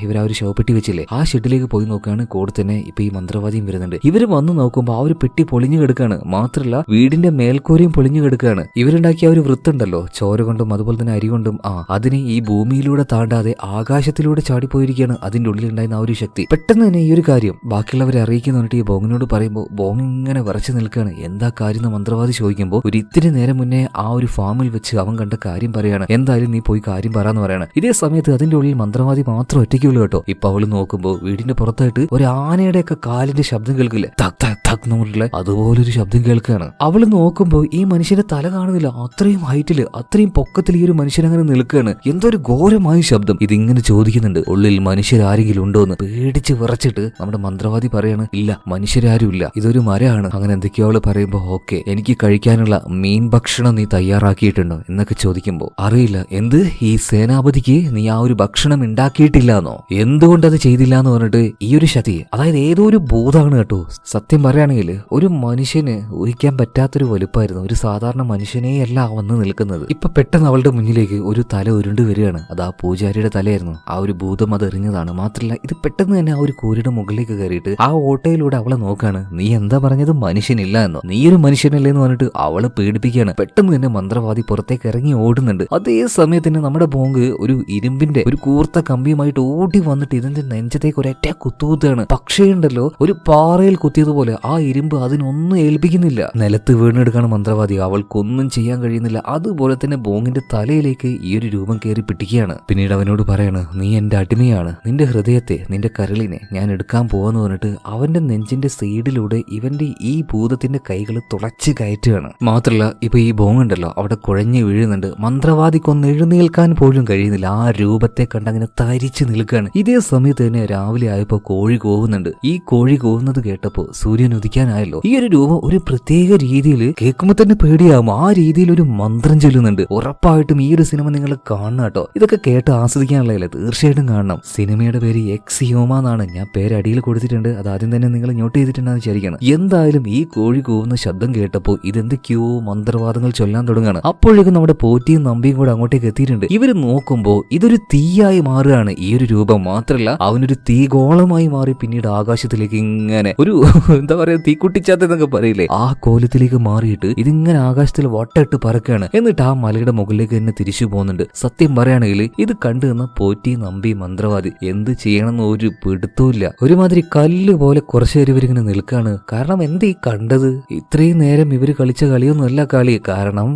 ഇവർ ആ ഒരു ശവപ്പെട്ടി വെച്ചില്ലേ ആ ഷെഡിലേക്ക് പോയി നോക്കുകയാണ്. കൂടെ തന്നെ ഇപ്പൊ ഈ മന്ത്രവാദിയും വരുന്നുണ്ട്. ഇവര് വന്ന് നോക്കുമ്പോൾ ആ ഒരു പെട്ടി പൊളിഞ്ഞു കിടക്കുകയാണ്. മാത്രല്ല വീടിന്റെ മേൽക്കൂരയും പൊളിഞ്ഞു കിടക്കുകയാണ്. ഇവരുണ്ടാക്കിയ ആ ഒരു വൃത്തുണ്ടല്ലോ, ചോര കൊണ്ടും അതുപോലെ തന്നെ അരി കൊണ്ടും അതിനെ ഈ ഭൂമിയിലൂടെ താണ്ടാതെ ആകാശത്തിലൂടെ ചാടിപ്പോയിരിക്കുകയാണ് അതിന്റെ ഉള്ളിലുണ്ടായിരുന്ന ആ ഒരു ശക്തി. പെട്ടെന്ന് തന്നെ ഈ ഒരു കാര്യം ബാക്കിയുള്ളവരെ അറിയിക്കുന്നിട്ട് ഈ ബോങ്ങിനോട് പറയുമ്പോൾ ബോങ് ഇങ്ങനെ വിറച്ചു നിൽക്കുകയാണ്. എന്താ കാര്യം മന്ത്രവാദി ചോദിക്കുമ്പോൾ ഒരു ഇത്തിരി നേരം മുന്നേ ആ ഒരു ഫാമിൽ വെച്ച് അവൻ കണ്ട കാര്യം പറയാണ്. എന്തായാലും നീ പോയി കാര്യം പറയാന്ന് പറയാണ്. ഇതേ സമയത്ത് അതിന്റെ ഉള്ളിൽ മന്ത്രവാദി മാത്രം ഒറ്റയ്ക്കുള്ളൂ കേട്ടോ. ഇപ്പൊ അവള് നോക്കുമ്പോൾ വീടിന്റെ പുറത്തായിട്ട് ഒരു ആനയുടെ ഒക്കെ കാലിന്റെ ശബ്ദം കേൾക്കില്ല, തക് തക് തക് എന്നുള്ള അതുപോലൊരു ശബ്ദം കേൾക്കുകയാണ്. അവള് നോക്കുമ്പോൾ ഈ മനുഷ്യന്റെ തല കാണുന്നില്ല. അത്രയും ഹൈറ്റില് അത്രയും പൊക്കത്തിൽ ഈ ഒരു മനുഷ്യൻ അങ്ങനെ നിൽക്കുകയാണ്. എന്തോ ഒരു ഘോരമായ ശബ്ദം ഇതിങ്ങനെ ചോദിക്കുന്നുണ്ട്, ഉള്ളിൽ മനുഷ്യരാരെങ്കിലും ഉണ്ടോ എന്ന്. പേടിച്ച് വിറച്ചിട്ട് നമ്മുടെ മന്ത്രവാദി പറയാണ്, ഇല്ല മനുഷ്യരാരും ഇല്ല, ഇതൊരു മരമാണ്. അങ്ങനെ എന്തൊക്കെയോ അവള് പറയുമ്പോ ഓക്കെ, എനിക്ക് കഴിക്കാനുള്ള മീൻ ഭക്ഷണം നീ തയ്യാറാക്കിയിട്ടുണ്ടോ എന്നൊക്കെ ചോദിക്കുമ്പോ അറിയില്ല. എന്ത്, ഈ സേനാപതിക്ക് നീ ആ ഒരു ഭക്ഷണം ഉണ്ടാക്കിയിട്ടില്ലാന്നോ, എന്തുകൊണ്ടത് ചെയ്തില്ല എന്ന് പറഞ്ഞിട്ട് ഈ ഒരു ശതി, അതായത് ഏതോ ഒരു ഭൂതമാണ് കേട്ടോ. സത്യം പറയുകയാണെങ്കിൽ ഒരു മനുഷ്യന് ഊഹിക്കാൻ പറ്റാത്തൊരു വലുപ്പമായിരുന്നു. ഒരു സാധാരണ മനുഷ്യനെയല്ല വന്ന് നിൽക്കുന്നത്. ഇപ്പൊ പെട്ടെന്ന് അവളുടെ മുന്നിലേക്ക് ഒരു തല ഉരുണ്ട് വരികയാണ്. അത് ആ പൂജാരിയുടെ തലയായിരുന്നു. ആ ഒരു ഭൂതം അത് എറിഞ്ഞതാണ്. മാത്രമല്ല ഇത് പെട്ടെന്ന് തന്നെ ആ ഒരു കൂരിയുടെ മുകളിലേക്ക് കയറിയിട്ട് ആ ഓട്ടയിലൂടെ അവളെ നോക്കാണ്. നീ എന്താ പറഞ്ഞത്, മനുഷ്യനില്ല എന്നോ, നീ ഒരു മനുഷ്യനല്ലേ എന്ന് പറഞ്ഞിട്ട് അവളെ പേടിപ്പിക്കുകയാണ്. പെട്ടെന്ന് തന്നെ മന്ത്രവാദി പുറത്തേക്ക് ഇറങ്ങി ഓടുന്നുണ്ട്. അതേ സമയത്ത് തന്നെ നമ്മുടെ ബോങ്ക് ഒരു ഇരുമ്പിന്റെ ഒരു കൂർത്ത കമ്പിയുമായിട്ട് ഓടി വന്നിട്ട് ഇതിന്റെ നെഞ്ചത്തേക്ക് ഒരൊറ്റ കുത്തുകുത്തുകയാണ്. പക്ഷേ ഉണ്ടല്ലോ, ഒരു പാറയിൽ കുത്തിയതുപോലെ ആ ഇരുമ്പ് അതിനൊന്നും ഏൽപ്പിക്കുന്നില്ല. നിലത്ത് വീണെടുക്കാണ് മന്ത്രവാദി. അവൾക്കൊന്നും ചെയ്യാൻ കഴിയുന്നില്ല. അതുപോലെ തന്നെ ബോങ്ങിന്റെ തലയിലേക്ക് ഈ ഒരു രൂപം കയറി പിടിക്കുകയാണ്. പിന്നീട് അവനോട് പറയാണ്, നീ എന്റെ അടിമയാണ്, നിന്റെ ഹൃദയത്തെ, നിന്റെ കരളിനെ ഞാൻ എടുക്കാൻ പോവാന്ന് പറഞ്ഞിട്ട് അവന്റെ നെഞ്ചിന്റെ സൈഡിലൂടെ ഇവന്റെ ഈ ഭൂതത്തിന്റെ കൈകൾ തുളച്ച് കയറ്റുകയാണ്. മാത്രല്ല ഇപ്പൊ ഈ ബോങ് ഉണ്ടല്ലോ അവിടെ കുഴഞ്ഞു വീഴുന്നുണ്ട്. മന്ത്രവാദിക്കൊന്ന് എഴുന്നേൽക്കാൻ പോലും കഴിയുന്നില്ല. ആ രൂപത്തെ കണ്ടങ്ങനെ തരിച്ചു നിൽക്കുകയാണ്. ഇതേ സമയത്ത് തന്നെ രാവിലെ ആയപ്പോ കോഴി കൂവുന്നുണ്ട്. ഈ കോഴി കൂവുന്നത് കേട്ടപ്പോ സൂര്യൻ ഉദിക്കാനായല്ലോ. ഈ ഒരു രൂപം ഒരു പ്രത്യേക രീതിയിൽ കേൾക്കുമ്പോ തന്നെ പേടിയാവും. ആ രീതിയിൽ ഒരു മന്ത്രം ചൊല്ലുന്നുണ്ട്. ഉറപ്പായിട്ടും ഈ ഒരു സിനിമ നിങ്ങൾ കാണണം കേട്ടോ. ഇതൊക്കെ കേട്ട് ആസ്വദിക്കാനുള്ളതല്ലേ, തീർച്ചയായിട്ടും കാണണം. സിനിമയുടെ പേര് എക്സിയോമ എന്നാണ്. ഞാൻ പേര് അടിയിൽ കൊടുത്തിട്ടുണ്ട്. അത് ആദ്യം തന്നെ നിങ്ങൾ നോട്ട് ചെയ്തിട്ടുണ്ടെന്ന് വിചാരിക്കണം. എന്തായാലും ഈ കോഴി കൂവുന്ന ശബ്ദം കേട്ടപ്പോൾ ഇതെന്തൊക്കെയോ മന്ത്രവാദങ്ങൾ ചൊല്ലാൻ തുടങ്ങുകയാണ്. അപ്പോഴേക്കും നമ്മുടെ പോറ്റിയും നമ്പിയും കൂടെ അങ്ങോട്ടേക്ക് എത്തിയിട്ടുണ്ട്. ഇവര് നോക്കുമ്പോ ഇതൊരു തീയായി മാറുകയാണ് ഈ ഒരു രൂപം. മാത്രല്ല അവനൊരു തീഗോളമായി മാറി പിന്നീട് ആകാശത്തിലേക്ക് ഇങ്ങനെ ഒരു എന്താ പറയാ തീക്കുട്ടിച്ചാത്തെന്നൊക്കെ പറയില്ലേ, ആ കോലത്തിലേക്ക് മാറിയിട്ട് ഇതിങ്ങനെ ആകാശത്തിൽ വട്ടമിട്ട് പറക്കുകയാണ്. എന്നിട്ട് ആ മലയുടെ മുകളിലേക്ക് തന്നെ തിരിച്ചു പോകുന്നുണ്ട്. സത്യം പറയുകയാണെങ്കിൽ ഇത് കണ്ടു നിന്ന പോറ്റി നമ്പി മന്ത്രവാദി എന്ത് ചെയ്യണമെന്ന് ഒരു പിടുത്തമില്ല. ഒരുമാതിരി കല്ല് പോലെ കുറച്ചു നേരം ഇവരിങ്ങനെ നിൽക്കാണ്. കാരണം എന്ത് ഈ കണ്ടത്, ഇത്രയും നേരം ഇവര് കളിച്ച കളിയൊന്നുമല്ല കളി. കാരണം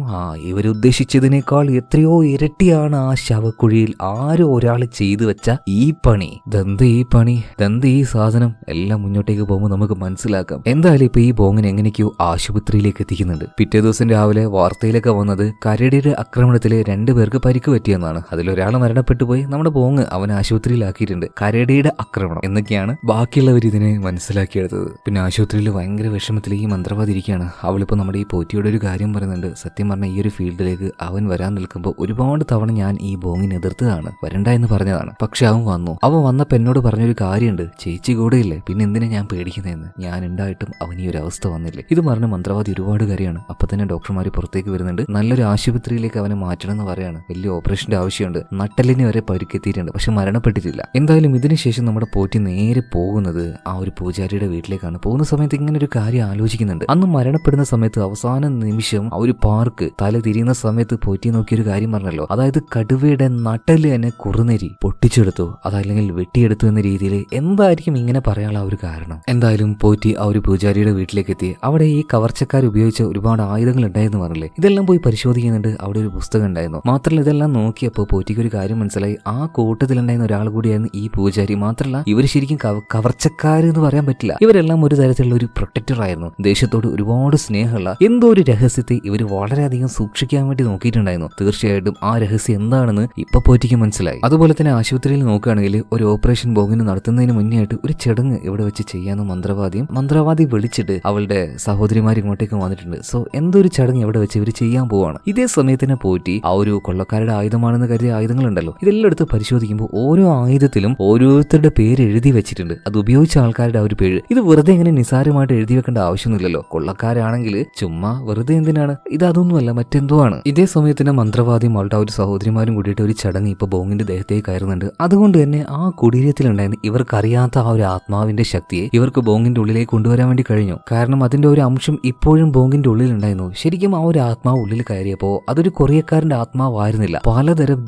ഇവരുദ്ദേശിച്ചതിനേക്കാൾ എത്രയോ ഇരട്ടിയാണ് ആ ശവക്കുഴിയിൽ ആരോ ഒരാൾ ചെയ്തു വെച്ച ഈ പണി. ദന്ത ഈ സാധനം എല്ലാം മുന്നോട്ടേക്ക് പോകുമ്പോൾ നമുക്ക് മനസ്സിലാക്കാം. എന്തായാലും ഇപ്പൊ ഈ ബോങ്ങിനെ എങ്ങനെയൊക്കെയോ ആശുപത്രിയിലേക്ക് എത്തിക്കുന്നുണ്ട്. പിറ്റേ ദിവസം രാവിലെ വാർത്തയിലൊക്കെ വന്നത് കരടിയുടെ ആക്രമണത്തില് 2 പേർക്ക് പരിക്ക് പറ്റിയെന്നാണ്. അതിലൊരാൾ മരണപ്പെട്ടു പോയി. നമ്മുടെ ബോങ് അവൻ ആശുപത്രിയിലാക്കിയിട്ടുണ്ട്. കരടിയുടെ ആക്രമണം എന്നൊക്കെയാണ് ബാക്കിയുള്ളവർ ഇതിനെ മനസ്സിലാക്കിയെടുത്തത്. പിന്നെ ആശുപത്രിയിൽ ഭയങ്കര വിഷമത്തിൽ ഈ മന്ത്രവാദി ഇരിക്കുകയാണ്. അവളിപ്പോ നമ്മുടെ ഈ പോറ്റിയോട് ഒരു കാര്യം പറയുന്നുണ്ട്. സത്യം പറഞ്ഞ ഈ ഒരു ഫീൽഡിലേക്ക് അവൻ വരാൻ നിൽക്കുമ്പോൾ ഒരുപാട് തവണ ഞാൻ ഈ ബോങ്ങിനെ എതിർത്തതാണ്, വരണ്ട എന്ന് പറഞ്ഞതാണ്. പക്ഷെ അവൻ വന്നു. അവൻ വന്നപ്പോ എന്നോട് പറഞ്ഞൊരു കാര്യമുണ്ട്, ചേച്ചി കൂടെ ഇല്ലേ, പിന്നെ എന്തിനാ ഞാൻ പേടിക്കുന്നതെന്ന്. ഞാൻ ഉണ്ടായിട്ടും അവൻ ഈ ഒരു അവസ്ഥ വന്നില്ലേ. ഇത് പറഞ്ഞ മന്ത്രവാദി ഒരുപാട് കാര്യമാണ്. അപ്പൊ തന്നെ ഡോക്ടർമാർ പുറത്തേക്ക് വരുന്നുണ്ട്. നല്ലൊരു ആശുപത്രിയിലേക്ക് അവനെ മാറ്റണം എന്ന് പറയാണ്. വലിയ ഓപ്പറേഷന്റെ ആവശ്യമുണ്ട്. നട്ടലിന് വരെ പരിക്കെത്തിയിട്ടുണ്ട്. പക്ഷെ മരണപ്പെട്ടിട്ടില്ല. എന്തായാലും ഇതിനുശേഷം നമ്മുടെ പോറ്റി നേരെ പോകുന്നത് ആ ഒരു പൂജാരിയുടെ വീട്ടിലേക്കാണ്. പോകുന്ന സമയത്ത് ഇങ്ങനെ ഒരു കാര്യം ആലോചിക്കുന്നുണ്ട്. അന്ന് മരണപ്പെടുന്ന സമയത്ത് അവസാന നിമിഷം ആ ഒരു പാർക്ക് തല തിരിയുന്ന സമയത്ത് പോറ്റി നോക്കിയൊരു കാര്യം പറഞ്ഞല്ലോ. അതായത് കടുവയുടെ നട്ടല് തന്നെ കുറുനരി പൊട്ടിച്ചെടുത്തു, അതല്ലെങ്കിൽ വെട്ടിയെടുത്തു എന്ന രീതിയിൽ എന്തായിരിക്കും ഇങ്ങനെ പറയാനുള്ള ഒരു കാരണം. എന്തായാലും പോറ്റി ആ ഒരു പൂജാരിയുടെ വീട്ടിലേക്ക് എത്തി. അവിടെ ഈ കവർച്ചക്കാർ ഉപയോഗിച്ച ഒരുപാട് ആയുധങ്ങൾ ഉണ്ടായിരുന്നു പറഞ്ഞില്ലേ. ഇതെല്ലാം പോയി പരിശോധിക്കുന്നുണ്ട്. അവിടെ ഒരു പുസ്തകം ഉണ്ടായിരുന്നു. മാത്രമല്ല ഇതെല്ലാം നോക്കിയപ്പോൾ പോറ്റിക്ക് ഒരു കാര്യം മനസ്സിലായി. ആ കൂട്ടത്തിലുണ്ടായിരുന്ന ഒരാൾ കൂടിയായിരുന്നു ഈ പൂജാരി. മാത്രമല്ല ഇവർ ശരിക്കും കവർച്ചക്കാർ എന്ന് പറയാൻ പറ്റില്ല. ഇവരെല്ലാം ഒരു തരത്തിലുള്ള ഒരു പ്രൊട്ടക്ടർ ആയിരുന്നു. ദേശത്തോട് ഒരുപാട് സ്നേഹമുള്ള എന്തോ ഒരു രഹസ്യത്തെ ഇവർ വളരെയധികം സൂക്ഷിക്കാൻ വേണ്ടി നോക്കിയിട്ടുണ്ടായിരുന്നു. തീർച്ചയായിട്ടും ആ രഹസ്യം എന്താണെന്ന് ഇപ്പൊ പോറ്റിക്ക് മനസ്സിലായി. അതുപോലെ തന്നെ ആശുപത്രിയിൽ നോക്കുകയാണെങ്കിൽ ഒരു ഓപ്പറേഷൻ ബോങ്ങിന് നടത്തുന്നതിന് മുന്നേ ആയിട്ട് ഒരു ചടങ്ങ് ഇവിടെ വെച്ച് ചെയ്യാന്ന് മന്ത്രവാദി വിളിച്ചിട്ട് അവളുടെ സഹോദരിമാർ ഇങ്ങോട്ടേക്ക് വന്നിട്ടുണ്ട്. സോ എന്തോ ഒരു ചടങ്ങ് ഇവിടെ വെച്ച് ഇവർ ചെയ്യാൻ പോവാണ്. ഇതേ സമയത്തിന് പോറ്റി ആ ഒരു കൊള്ളക്കാരുടെ ആയുധമാണെന്ന് കരുതിയ ആയുധങ്ങളുണ്ടല്ലോ, ഇതെല്ലാം എടുത്ത് പരിശോധിക്കുമ്പോൾ ഓരോ ആയുധത്തിലും ഓരോരുത്തരുടെ പേര് എഴുതി വെച്ചിട്ടുണ്ട്. അത് ഉപയോഗിച്ച ആൾക്കാരുടെ ആ ഒരു പേര്. ഇത് വെറുതെ ഇങ്ങനെ നിസാരമായിട്ട് എഴുതി വെക്കേണ്ട ആവശ്യമൊന്നുമില്ലല്ലോ. കൊള്ളക്കാരാണെങ്കിൽ ചുമ്മാ വെറുതെ എന്തിനാണ്, ഇത് അതൊന്നുമല്ല മറ്റെന്തോ ആണ്. ഇതേ സമയത്തിന് മന്ത്രവാദിയും അവളുടെ ആ ഒരു സഹോദരിമാരും കൂടിയിട്ട് ഒരു ചടങ്ങ് ഇപ്പൊ ബോങ്ങിന്റെ ദേഹത്തേക്ക് കയറുന്നുണ്ട്. അതുകൊണ്ട് തന്നെ ആ കുടീരത്തിലുണ്ടായിരുന്ന ഇവർക്കറിയാത്ത ആ ഒരു ആത്മാവിന്റെ ശക്തിയെ ഇവർക്ക് ബോങ്ങിന്റെ ഉള്ളിലേക്ക് കൊണ്ടുവരാൻ വേണ്ടി കഴിഞ്ഞു. കാരണം അതിന്റെ ഒരു അംശം ഇപ്പോഴും ബോങ്ങിന്റെ ഉള്ളിലുണ്ടായിരുന്നു. ശരിക്കും ആ ഒരു ആത്മാവ് ഉള്ളിൽ കയറിയപ്പോ അതൊരു കൊറിയക്കാരന്റെ ആത്മാവായിരുന്നില്ല. പലതരം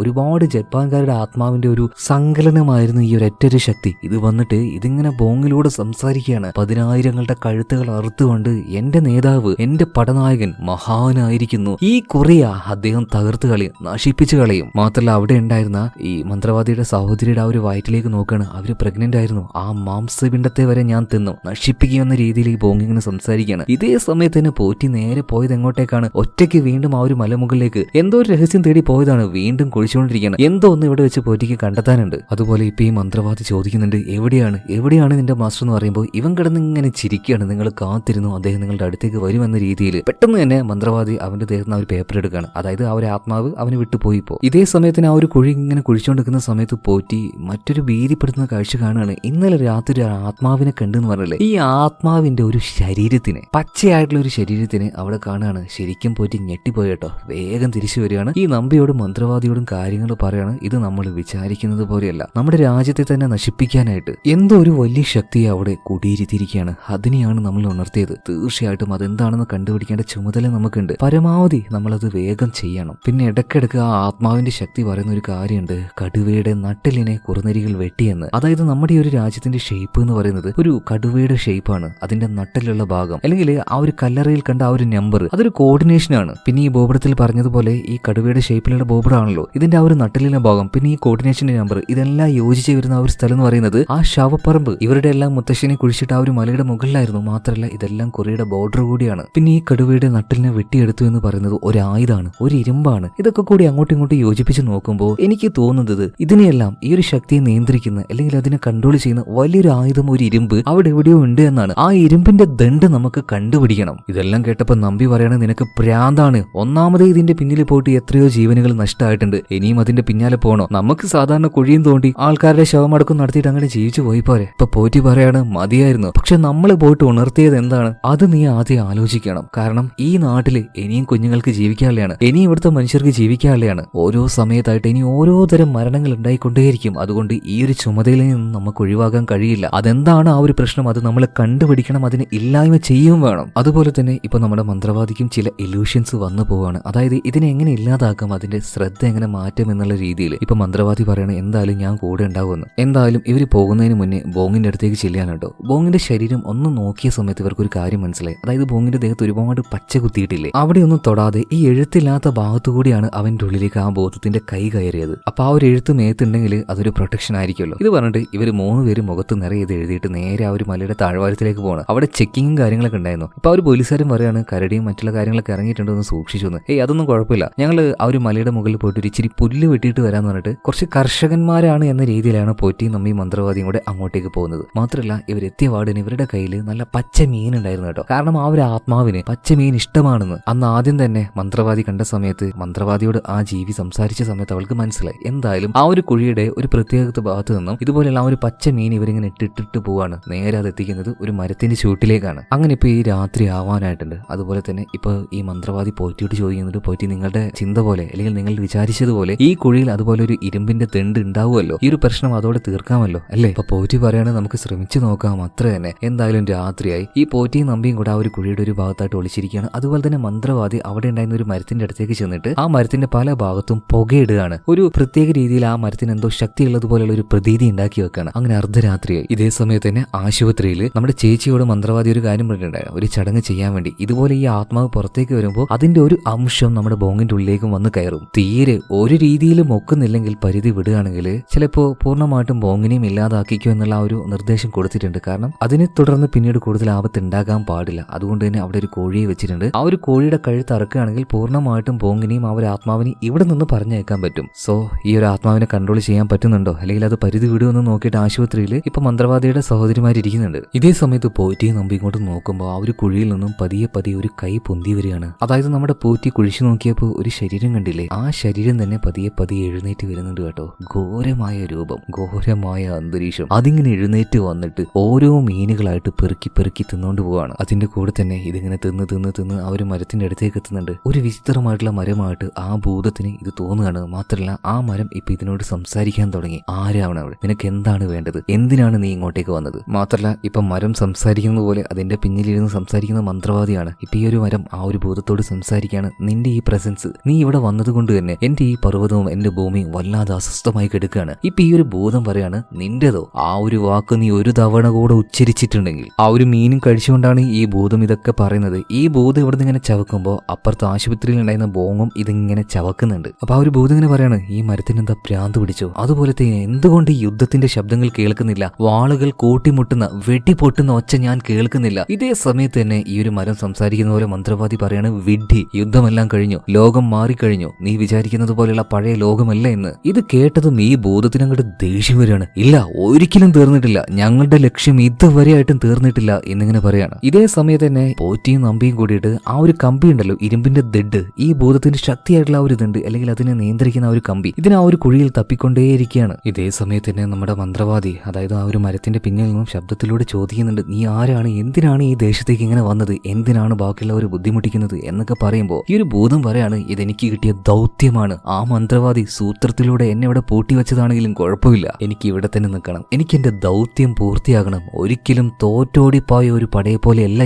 ഒരുപാട് ജപ്പാൻകാരുടെ ആത്മാവിന്റെ ഒരു സങ്കലനമായിരുന്നു ഈ ഒരു ഒറ്റൊരു ശക്തി. ഇത് വന്നിട്ട് ഇതിങ്ങനെ ബോങ്ങിലൂടെ സംസാരിക്കുകയാണ്. 10,000ങ്ങളുടെ കഴുത്തുകൾ അറുത്തുകൊണ്ട് എന്റെ നേതാവ്, എന്റെ പടനായകൻ മഹാനായിരിക്കുന്നു. ഈ കൊറിയ അദ്ദേഹം തകർത്ത് കളയും, നശിപ്പിച്ചു കളയും. മാത്രമല്ല അവിടെ ഉണ്ടായിരുന്ന ഈ മന്ത്രവാദിയുടെ സഹോദരിയുടെ ആ ഒരു വയറ്റിലേക്ക് നോക്കുകയാണ്. അവര് പ്രഗ്നന്റ് ആയിരുന്നു. ആ മാംസപിണ്ഡത്തെ വരെ ഞാൻ തിന്നു നശിപ്പിക്കുമെന്ന രീതിയിൽ ഈ ബോങ്ങിങ്ങനെ സംസാരിക്കുകയാണ്. ഇതേ സമയത്ത് തന്നെ പോറ്റി നേരെ പോയത് എങ്ങോട്ടേക്കാണ്? ഒറ്റയ്ക്ക് വീണ്ടും ആ ഒരു മലമുകളിലേക്ക് എന്തോ ഒരു രഹസ്യം തേടി പോയതാണ്. വീണ്ടും കുഴിച്ചുകൊണ്ടിരിക്കുകയാണ്. എന്തോ ഒന്ന് ഇവിടെ വെച്ച് പോറ്റിക്ക് കണ്ടെത്താനുണ്ട്. അതുപോലെ ഇപ്പൊ ഈ മന്ത്രവാദി ചോദിക്കുന്നുണ്ട്, എവിടെയാണ് നിന്റെ മാസ്റ്റർ എന്ന് പറയുമ്പോൾ ഇവൻ കിടന്ന് ഇങ്ങനെ ചിരിക്കുകയാണ്. നിങ്ങൾ കാത്തിരുന്നു, അദ്ദേഹം നിങ്ങളുടെ അടുത്തേക്ക് വരുമെന്ന രീതിയിൽ. പെട്ടെന്ന് തന്നെ മന്ത്രവാദി അവന്റെ ദേഹത്ത് നിന്ന് ഒരു പേപ്പർ എടുക്കുകയാണ്. അതായത് ആ ഒരു ആത്മാവ് അവന് വിട്ടുപോയിപ്പോ. ഇതേ സമയത്തിന് ആ ഒരു കുഴി ഇങ്ങനെ കുഴിച്ചുകൊണ്ടിരിക്കുന്ന സമയത്ത് പോറ്റി മറ്റൊരു ഭീതിപ്പെടുത്തുന്ന കാഴ്ച കാണുകയാണ്. ഇന്നലെ രാത്രി ഒരു ആത്മാവിനെ കണ്ടെന്ന് പറഞ്ഞില്ലേ, ഈ ആത്മാവിന്റെ ഒരു ശരീരത്തിനെ, പച്ചയായിട്ടുള്ള ഒരു ശരീരത്തിനെ അവിടെ കാണുകയാണ്. ശരിക്കും പോറ്റി ഞെട്ടിപ്പോയി കേട്ടോ. വേഗം തിരിച്ചു വരികയാണ്. ഈ നമ്പിയോടും മന്ത്രവാദിയോടും കാര്യങ്ങൾ പറയാണ്. ഇത് നമ്മൾ വിചാരിക്കുന്നത് പോലെയല്ല, നമ്മുടെ രാജ്യത്തെ തന്നെ നശിപ്പിക്കാനായിട്ട് എന്തോ ഒരു വലിയ ശക്തിയെ അവിടെ കുടിയിരുത്തിയിരിക്കുകയാണ്. അതിനെയാണ് നമ്മൾ ഉണർത്തിയത്. തീർച്ചയായിട്ടും അതെന്താണെന്ന് കണ്ടുപിടിക്കേണ്ട ചുമതല നമുക്കുണ്ട്. പരമാവധി നമ്മളത് വേഗം ചെയ്യണം. പിന്നെ ഇടയ്ക്കിടയ്ക്ക് ആ ആത്മാവിന്റെ ശക്തി പറയുന്ന ഒരു കാര്യമുണ്ട്, കടുവയുടെ നട്ടിലിനെ കുറുനരികൾ വെട്ടിയെന്ന്. അതായത് നമ്മുടെ ഈ ഒരു രാജ്യത്തിന്റെ ഷേപ്പ് എന്ന് പറയുന്നത് ഒരു കടുവയുടെ ഷേപ്പാണ്. അതിന്റെ നട്ടിലുള്ള ഭാഗം അല്ലെങ്കിൽ ആ ഒരു കല്ലറയിൽ കണ്ട ആ ഒരു നമ്പർ അതൊരു കോർഡിനേഷനാണ്. പിന്നെ ഈ ബോബടത്തിൽ പറഞ്ഞതുപോലെ ഈ കടുവയുടെ ഷേപ്പിലുള്ള ബോബടാണല്ലോ ഇതിന്റെ ആ ഒരു നട്ടിലിന്റെ ഭാഗം, പിന്നെ ഈ കോർഡിനേഷന്റെ നമ്പർ, ഇതെല്ലാം യോജിച്ച് വരുന്ന ആ ഒരു സ്ഥലം എന്ന് പറയുന്നത് ആ ശവപ്പറമ്പ്. ഇവരുടെ എല്ലാം മുത്തശ്ശനെ കുഴിച്ചിട്ട് ആ ഒരു മലയുടെ മുകളിലായിരുന്നു. മാത്രമല്ല ഇതെല്ലാം കൊറിയയുടെ ബോർഡർ കൂടിയാണ്. പിന്നെ ഈ കടുവയുടെ നട്ടിലിനെ വെട്ടിയെടുത്തു എന്ന് പറയുന്നത് ഒരു ആയുധമാണ്, ഒരു ഇരുമ്പാണ്. ഇതൊക്കെ കൂടി അങ്ങോട്ടും ഇങ്ങോട്ടും യോജിപ്പിച്ച് നോക്കുമ്പോൾ എനിക്ക് തോന്നുന്നത് ഇതിനെയെല്ലാം ഈ ഒരു ശക്തിയെ നിയന്ത്രിക്കുന്ന അല്ലെങ്കിൽ അതിനെ കൺട്രോൾ ചെയ്യുന്ന വലിയൊരു ആയുധം, ഒരു ഇരുമ്പ് അവിടെ എവിടെയോ ഉണ്ട് എന്നാണ്. ആ ഇരുമ്പിന്റെ ദണ്ട് നമുക്ക് കണ്ടുപിടിക്കണം. ഇതെല്ലാം കേട്ടപ്പോൾ നമ്പി പറയണ, നിനക്ക് പ്രാന്താണ്. ഒന്നാമതേ ഇതിന്റെ പിന്നിൽ പോയിട്ട് എത്രയോ ജീവനുകൾ നഷ്ടമായിട്ടുണ്ട്. ഇനിയും അതിന്റെ പിന്നാലെ പോണോ? നമുക്ക് സാധാരണ കുഴിയും തോണ്ടി ആൾക്കാരുടെ ശവമടക്കം നടത്തിയിട്ട് അങ്ങനെ ജീവിച്ചു പോയി പോരെ. ഇപ്പൊ പോറ്റി പറയാണ്, മതിയായിരുന്നു. പക്ഷെ നമ്മൾ പോയിട്ട് ഉണർത്തിയത് എന്താണ്? അത് നീ ആദ്യം ആലോചിക്കണം. കാരണം ഈ നാട്ടില് ഇനിയും കുഞ്ഞുങ്ങൾക്ക് ജീവിക്കാനുള്ളതാണ്, ഇനി ഇവിടുത്തെ മനുഷ്യർക്ക് ജീവിക്കാനുള്ളതാണ്. ഓരോ സമയത്തായിട്ട് ഇനി ഓരോ തരം മരണങ്ങൾ ഉണ്ടായിക്കൊണ്ടേയിരിക്കും. അതുകൊണ്ട് ഈ ഒരു ചുമതലയിൽ നിന്ന് നമുക്ക് ഒഴിവാക്കാൻ കഴിയില്ല. അതെന്താണ് ആ ഒരു പ്രശ്നം, അത് നമ്മൾ കണ്ടുപിടിക്കണം, അതിന് ഇല്ലായ്മ ചെയ്യുകയും വേണം. അതുപോലെ തന്നെ ഇപ്പൊ നമ്മുടെ മന്ത്രവാദിക്കും ചില ഇലൂഷൻസ് വന്നു പോവാണ്. അതായത് ഇതിനെ എങ്ങനെ ഇല്ലാതാക്കാം, അതിന്റെ ശ്രദ്ധ എങ്ങനെ മാറ്റാം എന്നുള്ള രീതിയിൽ ഇപ്പൊ മന്ത്രവാദി പറയണ, എന്തായാലും ഞാൻ കൂടെ ഉണ്ടാവുമെന്ന്. എന്തായാലും ഇവർ പോകുന്നതിന് മുന്നേ ബോങ്ങിന്റെ അടുത്തേക്ക് ചെല്ലാനുണ്ടോ. ബോങ്ങിന്റെ ശരീരം ഒന്ന് നോക്കിയ സമയത്ത് ഇവർക്ക് ഒരു കാര്യം മനസ്സിലായി. അതായത് ബോങ്ങിന്റെ ദേഹത്ത് ഒരുപാട് പച്ച കുത്തിയിട്ടില്ലേ, അവിടെ ഒന്നും തൊടാതെ ഈ എഴുത്തില്ലാത്ത ഭാഗത്തു കൂടിയാണ് അവന്റെ ഉള്ളിലേക്ക് ആ ബോധത്തിന്റെ കൈ കയറിയത്. അപ്പൊ ആ ഒരു എഴുത്ത് മേത്തുണ്ടെങ്കിൽ അതൊരു പ്രൊട്ടക്ഷൻ ആയിരിക്കുമല്ലോ. ഇത് പറഞ്ഞിട്ട് ഇവർ 3 പേര് മുഖത്ത് നിറയെ ഇത് എഴുതിയിട്ട് നേരെ ആ ഒരു മലയുടെ താഴ്വാരത്തിലേക്ക് പോകണം. അവിടെ ചെക്കിങ്ങും കാര്യങ്ങളൊക്കെ ഉണ്ടായിരുന്നു. അപ്പൊ ആ ഒരു പോലീസുകാരും പറയാണ്, കരടിയും മറ്റുള്ള കാര്യങ്ങളൊക്കെ ഇറങ്ങിയിട്ടുണ്ടോ എന്ന് സൂക്ഷിച്ചു. അതൊന്നും കുഴപ്പമില്ല, ഞങ്ങൾ ആ ഒരു മലയുടെ മുകളിൽ പോയിട്ട് ഒരു ഇച്ചിരി പുല്ല് വെട്ടിയിട്ട് വരാന്ന് പറഞ്ഞിട്ട് കുറച്ച് കർഷകന്മാരാണ് എന്ന രീതിയിലാണ് പോറ്റിയും നമ്മി മന്ത്രവാദിയും കൂടെ അങ്ങോട്ടേക്ക് പോകുന്നത്. മാത്രമല്ല ഇവരെത്തിയ വാർഡിന് ഇവരുടെ കയ്യിൽ നല്ല പച്ച മീൻ ഉണ്ടായിരുന്നു കേട്ടോ. കാരണം ആ ഒരു ആത്മാവിന് പച്ച മീൻ ഇഷ്ടമാണെന്ന് അന്ന് ആദ്യം തന്നെ മന്ത്രവാദി കണ്ട സമയത്ത്, മന്ത്രവാദിയോട് ആ ജീവി സംസാരിച്ച സമയത്ത് അവൾക്ക് മനസ്സിലായി. എന്തായാലും ആ ഒരു കുഴിയുടെ ഒരു പ്രത്യേക ഭാഗത്ത് നിന്നും ഇതുപോലെയുള്ള ആ ഒരു പച്ച മീൻ ഇവരിങ്ങനെ ഇട്ടിട്ട് പോവാണ്. നേരെ അത് എത്തിക്കുന്നത് ഒരു മരത്തിന്റെ ചൂട്ടിലേക്കാണ്. അങ്ങനെ ഇപ്പൊ ഈ രാത്രി ആവാനായിട്ടുണ്ട്. അതുപോലെ തന്നെ ഇപ്പൊ ഈ മന്ത്രവാദി പോറ്റിയോട് ചോദിക്കുന്നുണ്ട്, പോറ്റി നിങ്ങളുടെ ചിന്ത പോലെ അല്ലെങ്കിൽ നിങ്ങൾ വിചാരിച്ചതുപോലെ ഈ കുഴിയിൽ അതുപോലെ ഒരു ഇരുമ്പിന്റെ ദണ്ട് ഉണ്ടാവുമല്ലോ, ഈ ഒരു പ്രശ്നം അതോടെ തീർക്കാമല്ലോ അല്ലേ? അപ്പൊ പോറ്റി പറയാണ്, നമുക്ക് ശ്രമിച്ചു നോക്കാം, അത്ര തന്നെ. എന്തായാലും രാത്രിയായി. ഈ പോറ്റിയും നമ്പിയും കൂടെ ആ ഒരു കുഴിയുടെ ഒരു ഭാഗത്തായിട്ട് ഒളിച്ചിരിക്കുകയാണ്. അതുപോലെ തന്നെ മന്ത്രവാദി അവിടെ ഉണ്ടായിരുന്ന ഒരു മരത്തിന്റെ അടുത്തേക്ക് ചെന്നിട്ട് ആ മരത്തിന്റെ പല ഭാഗത്തും പുകയിടുകയാണ്. ഒരു പ്രത്യേക രീതിയിൽ ആ മരത്തിന് എന്തോ ശക്തിയുള്ളതുപോലെയുള്ള ഒരു പ്രതീതി ഉണ്ടാക്കി വെക്കാണ്. അങ്ങനെ അർദ്ധരാത്രിയായി. ഇതേ സമയത്ത് തന്നെ ആശുപത്രിയിൽ നമ്മുടെ ചേച്ചിയോട് മന്ത്രവാദി ഒരു കാര്യം പറഞ്ഞിട്ടുണ്ടായിരുന്നു, ഒരു ചടങ്ങ് ചെയ്യാൻ വേണ്ടി. ഇതുപോലെ ഈ ആത്മാവ് പുറത്തേക്ക് വരുമ്പോൾ അതിന്റെ ഒരു അംശം നമ്മുടെ ബോങ്ങിന്റെ ഉള്ളിലേക്കും വന്ന് കയറും. തീരെ ഒരു രീതിയിലും ഒക്കുന്നില്ലെങ്കിൽ പരിധി വിടുകയാണെങ്കിൽ ചിലപ്പോൾ പൂർണ്ണമായിട്ടും ബോങ്ങിനെയും ഇല്ലാതാക്കിക്കോ എന്നുള്ള ആ ഒരു നിർദ്ദേശം കൊടുത്തിട്ടുണ്ട്. കാരണം അതിനെ തുടർന്ന് പിന്നീട് കൂടുതൽ ആപത്ത് ഉണ്ടാകാൻ പാടില്ല. അതുകൊണ്ട് തന്നെ അവിടെ ഒരു കോഴിയെ വെച്ചിട്ടുണ്ട്. ആ ഒരു കോഴിയുടെ കഴുത്ത് അറക്കുകയാണെങ്കിൽ പൂർണ്ണമായിട്ടും ബോങ്ങിനെയും ആ ഒരു ആത്മാവിനെയും ഇവിടെ നിന്ന് പറഞ്ഞേക്കാൻ പറ്റും. സോ ഈ ഒരു ആത്മാവിനെ കൺട്രോൾ ചെയ്യാൻ പറ്റുന്നുണ്ടോ അല്ലെങ്കിൽ അത് പരിധി വിടുമെന്ന് നോക്കിയിട്ട് ആശുപത്രിയിൽ ഇപ്പൊ മന്ത്രവാദിയുടെ സഹോദരിമാരിയ്ക്കുന്നുണ്ട്. ഇതേ സമയത്ത് പോറ്റിയെ നമ്പി ഇങ്ങോട്ട് നോക്കുമ്പോൾ ആ ഒരു കുഴിയിൽ നിന്നും പതിയെ ഒരു കൈ പൊന്തി വരികയാണ്. അതായത് നമ്മുടെ പോറ്റി കുഴിച്ചു നോക്കിയപ്പോൾ ഒരു ശരീരം കണ്ടില്ലേ, ആ ശരീരം തന്നെ പതിയെ എഴുന്നേറ്റ് വരുന്നുണ്ട് കേട്ടോ. ഘോരമായ രൂപം, ഘോരമായ അന്തരീക്ഷം. അതിങ്ങനെ എഴുന്നേറ്റ് വന്നിട്ട് ഓരോ മീനുകളായിട്ട് പെറുക്കി തിന്നുകൊണ്ട് പോവാണ്. അതിന്റെ കൂടെ തന്നെ ഇതിങ്ങനെ തിന്ന് ആ ഒരു മരത്തിന്റെ അടുത്തേക്ക് എത്തുന്നുണ്ട്. ഒരു വിചിത്രമായിട്ടുള്ള മരമായിട്ട് ആ ഭൂതത്തിന് ഇത് തോന്നുകയാണ്. മാത്രമല്ല ആ മരം ഇപ്പൊ ഇതിനോട് സംസാരിക്കാൻ തുടങ്ങി. ആരാവണം അവിടെ, നിനക്ക് എന്താണ് വേണ്ടത്, എന്തിനാണ് നീ ഇങ്ങോട്ടേക്ക് വന്നത്? മാത്രമല്ല ഇപ്പൊ മരം സംസാരിക്കുന്നത് പോലെ അതിന്റെ പിന്നിലിരുന്ന് സംസാരിക്കുന്ന മന്ത്രവാദിയാണ്. ഇപ്പൊ ഈ ഒരു മരം ആ ഒരു ഭൂതത്തോട് സംസാരിക്കുകയാണ്, നിന്റെ ഈ പ്രസൻസ്, നീ ഇവിടെ വന്നതുകൊണ്ട് തന്നെ എന്റെ ഈ പർവ്വതവും എന്റെ ഭൂമിയും വല്ലാതെ അസ്വസ്ഥമായി കിടക്കുകയാണ്. ഇപ്പൊ ഈ ഒരു ഭൂതം പറയാണ്, നിന്റേതോ ആ ഒരു വാക്ക് നീ ഒരു തവണ കൂടെ ഉച്ചരിച്ചിട്ടുണ്ടെങ്കിൽ. ആ ഒരു മീനും കഴിച്ചുകൊണ്ടാണ് ഈ ഭൂതം ഇതൊക്കെ പറയുന്നത്. ഈ ഭൂതം ഇവിടെ നിന്ന് ഇങ്ങനെ ചവക്കുമ്പോൾ അപ്പുറത്ത് ആശുപത്രിയിൽ ഉണ്ടായിരുന്ന ബോങ്ങും ഇതിങ്ങനെ ചവക്കുന്നുണ്ട്. അപ്പൊ ആ ഒരു ഭൂതം ഇങ്ങനെ പറയാണ്, ഈ മരത്തിന് എന്താ ഭ്രാന്ത് പിടിച്ചോ? അതുപോലത്തെ എന്തുകൊണ്ട് ഈ യുദ്ധത്തിന്റെ ശബ്ദങ്ങൾ കേൾക്കുന്നില്ല, വാളുകൾ കൂട്ടിമുട്ടുന്ന വെട്ടിപ്പൊട്ടുന്ന ഒച്ച ഞാൻ കേൾക്കുന്നില്ല. ഇതേ സമയത്ത് തന്നെ ഈ ഒരു മരം സംസാരിക്കുന്ന പോലെ മന്ത്രവാദി പറയാണ്, വിഡ്ഢി, യുദ്ധമെല്ലാം കഴിഞ്ഞു, ലോകം മാറിക്കഴിഞ്ഞു, നീ വിചാരിക്കുന്നത് പോലെയുള്ള പഴയ ലോകമല്ല എന്ന്. ഇത് കേട്ടതും ഈ ഭൂതത്തിനങ്ങോട്ട് ദേഷ്യം വരികയാണ്. ഇല്ല, ഒരിക്കലും തീർന്നിട്ടില്ല, ഞങ്ങളുടെ ലക്ഷ്യം ഇതുവരെയായിട്ടും തീർന്നിട്ടില്ല എന്നിങ്ങനെ പറയാണ്. ഇതേ സമയത്ത് തന്നെ പോറ്റിയും നമ്പിയും കൂടിയിട്ട് ആ ഒരു കമ്പി ഉണ്ടല്ലോ, ഇരുമ്പിന്റെ ദണ്ട്, ഈ ഭൂതത്തിന്റെ ശക്തിയായിട്ടുള്ള ആ ഒരു ദണ്ട് അല്ലെങ്കിൽ അതിനെ നിയന്ത്രിക്കുന്ന ആ ഒരു കമ്പി ഇതിന് ആ ഒരു കുഴിയിൽ തപ്പിക്കൊണ്ടേയിരിക്കുകയാണ്. ഇതേ സമയത്ത് തന്നെ നമ്മുടെ മന്ത്രവാദി, അതായത് ആ ഒരു മരത്തിന്റെ പിന്നിൽ നിന്നും ശബ്ദത്തിലൂടെ ചോദിക്കുന്നുണ്ട്, നീ ആരാണ്, എന്തിനാണ് ഈ ദേശത്തേക്ക് ഇങ്ങനെ വന്നത്, എന്തിനാണ് ബാക്കിയുള്ളവർ ബുദ്ധിമുട്ടിക്കുന്നത് എന്നൊക്കെ പറയുമ്പോൾ ഈ ഒരു ഭൂതം പറയാണ്, ഇതെനിക്ക് കിട്ടിയ ദൗത്യമാണ്. ആ മന്ത്രവാദി സൂത്രത്തിലൂടെ എന്നെ ഇവിടെ പൂട്ടി വെച്ചതാണെങ്കിലും കുഴപ്പമില്ല, എനിക്ക് ഇവിടെ തന്നെ നിൽക്കണം, എനിക്ക് എന്റെ ദൗത്യം പൂർത്തിയാകണം. ഒരിക്കലും തോറ്റോടിപ്പോയ ഒരു പടയെ പോലെയല്ല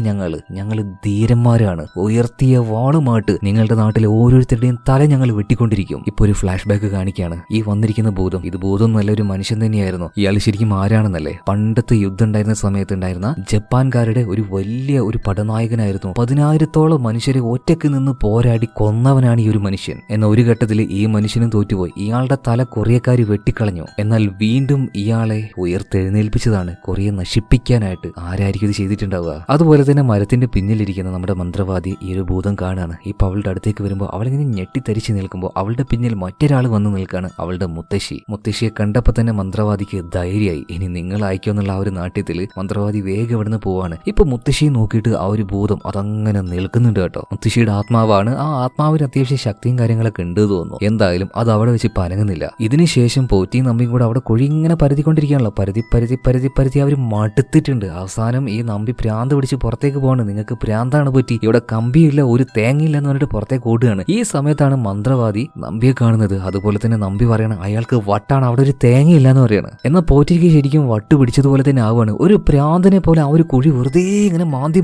ഞങ്ങൾ ധീരന്മാരാണ്. ഉയർത്തിയ വാളുമായിട്ട് നിങ്ങളുടെ നാട്ടിലെ ഓരോരുത്തരുടെയും തല ഞങ്ങൾ വെട്ടിക്കൊണ്ടിരിക്കും. ഇപ്പൊ ഒരു ഫ്ലാഷ് ബാക്ക് കാണിക്കുകയാണ്. ഈ വന്നിരിക്കുന്ന ഭൂതം, ഇത് ഭൂതം നല്ലൊരു മനുഷ്യൻ തന്നെയായിരുന്നു. ഇയാൾ ശരിക്കും ആരാണെന്നല്ലേ, പണ്ടത്തെ യുദ്ധം ഉണ്ടായിരുന്ന സമയത്ത് ഉണ്ടായിരുന്ന ജപ്പാൻകാരുടെ ഒരു വലിയ ഒരു പടനായകനായിരുന്നു. 10,000-ഓളം മനുഷ്യരെ ഒറ്റയ്ക്ക് നിന്ന് പോരാടി കൊന്നവനാണ് ഈ ഒരു മനുഷ്യൻ. എന്നാൽ ഒരു ഘട്ടത്തിൽ ഈ മനുഷ്യനും തോറ്റുപോയി. ഇയാളുടെ തല കൊറിയക്കാര് വെട്ടിക്കളഞ്ഞു. എന്നാൽ വീണ്ടും ഇയാളെ ഉയർത്തെഴുന്നേൽപ്പിച്ചതാണ് കൊറിയ നശിപ്പിക്കാനായിട്ട്. ആരായിരിക്കും ഇത് ചെയ്തിട്ടുണ്ടാവുക? അതുപോലെ തന്നെ മരത്തിന്റെ പിന്നിലിരിക്കുന്ന നമ്മുടെ മന്ത്രവാദി ഈ ഒരു ഭൂതം കാണാണ്. ഇപ്പൊ അവളുടെ അടുത്തേക്ക് വരുമ്പോൾ അവളിങ്ങനെ ഞെട്ടിത്തരിച്ച് നിൽക്കുമ്പോൾ അവളുടെ പിന്നിൽ മറ്റൊരാൾ വന്ന് നിൽക്കാണ്, അവളുടെ മുത്തശ്ശിയെ കണ്ടപ്പോൾ തന്നെ മന്ത്രവാദിക്ക് ധൈര്യമായി. ഇനി നിങ്ങൾ അയക്കുമെന്നുള്ള ആ ഒരു നാട്യത്തില് മന്ത്രവാദി വേഗം ഇവിടുന്ന് പോവാണ്. ഇപ്പൊ മുത്തശ്ശിയെ നോക്കിയിട്ട് ആ ഒരു ഭൂതം അതങ്ങനെ നിൽക്കുന്നുണ്ട് കേട്ടോ. മുത്തശ്ശിയുടെ ആത്മാവാണ്. ആ ആത്മാവിന് അത്യാവശ്യം ശക്തിയും കാര്യങ്ങളൊക്കെ ഉണ്ട് തോന്നുന്നു. എന്തായാലും അത് അവിടെ വെച്ച് പനങ്ങുന്നില്ല. ഇതിനുശേഷം പോറ്റിയും നമ്പിയും കൂടെ അവിടെ കുഴി ഇങ്ങനെ പരതിക്കൊണ്ടിരിക്കുകയാണല്ലോ. പരതി അവർ മടുത്തിട്ടുണ്ട്. അവസാനം ഈ നമ്പി ഭ്രാന്ത് പിടിച്ച് പുറത്തേക്ക് പോവാണ്. നിങ്ങൾക്ക് ഭ്രാന്താണ് പറ്റി, ഇവിടെ കമ്പിയില്ല, ഒരു തേങ്ങയില്ല എന്ന് പറഞ്ഞിട്ട് പുറത്തേക്ക് ഓടുകയാണ്. ഈ സമയത്താണ് മന്ത്രവാദി നമ്പിയെ കാണുന്നത്. അതുപോലെ തന്നെ നമ്പി പറയണം, അയാൾക്ക് വട്ടാണ്, അവിടെ ഒരു തേങ്ങയില്ല എന്ന് പറയാണ്. എന്നാൽ പോറ്റിക്ക് ശരിക്കും വട്ട് പിടിച്ചതുപോലെ തന്നെ ആവുകയാണ്. ഒരു ഭ്രാന്തനെ പോലെ ആ ഒരു കുഴി വെറുതെ ഇങ്ങനെ മാന്തി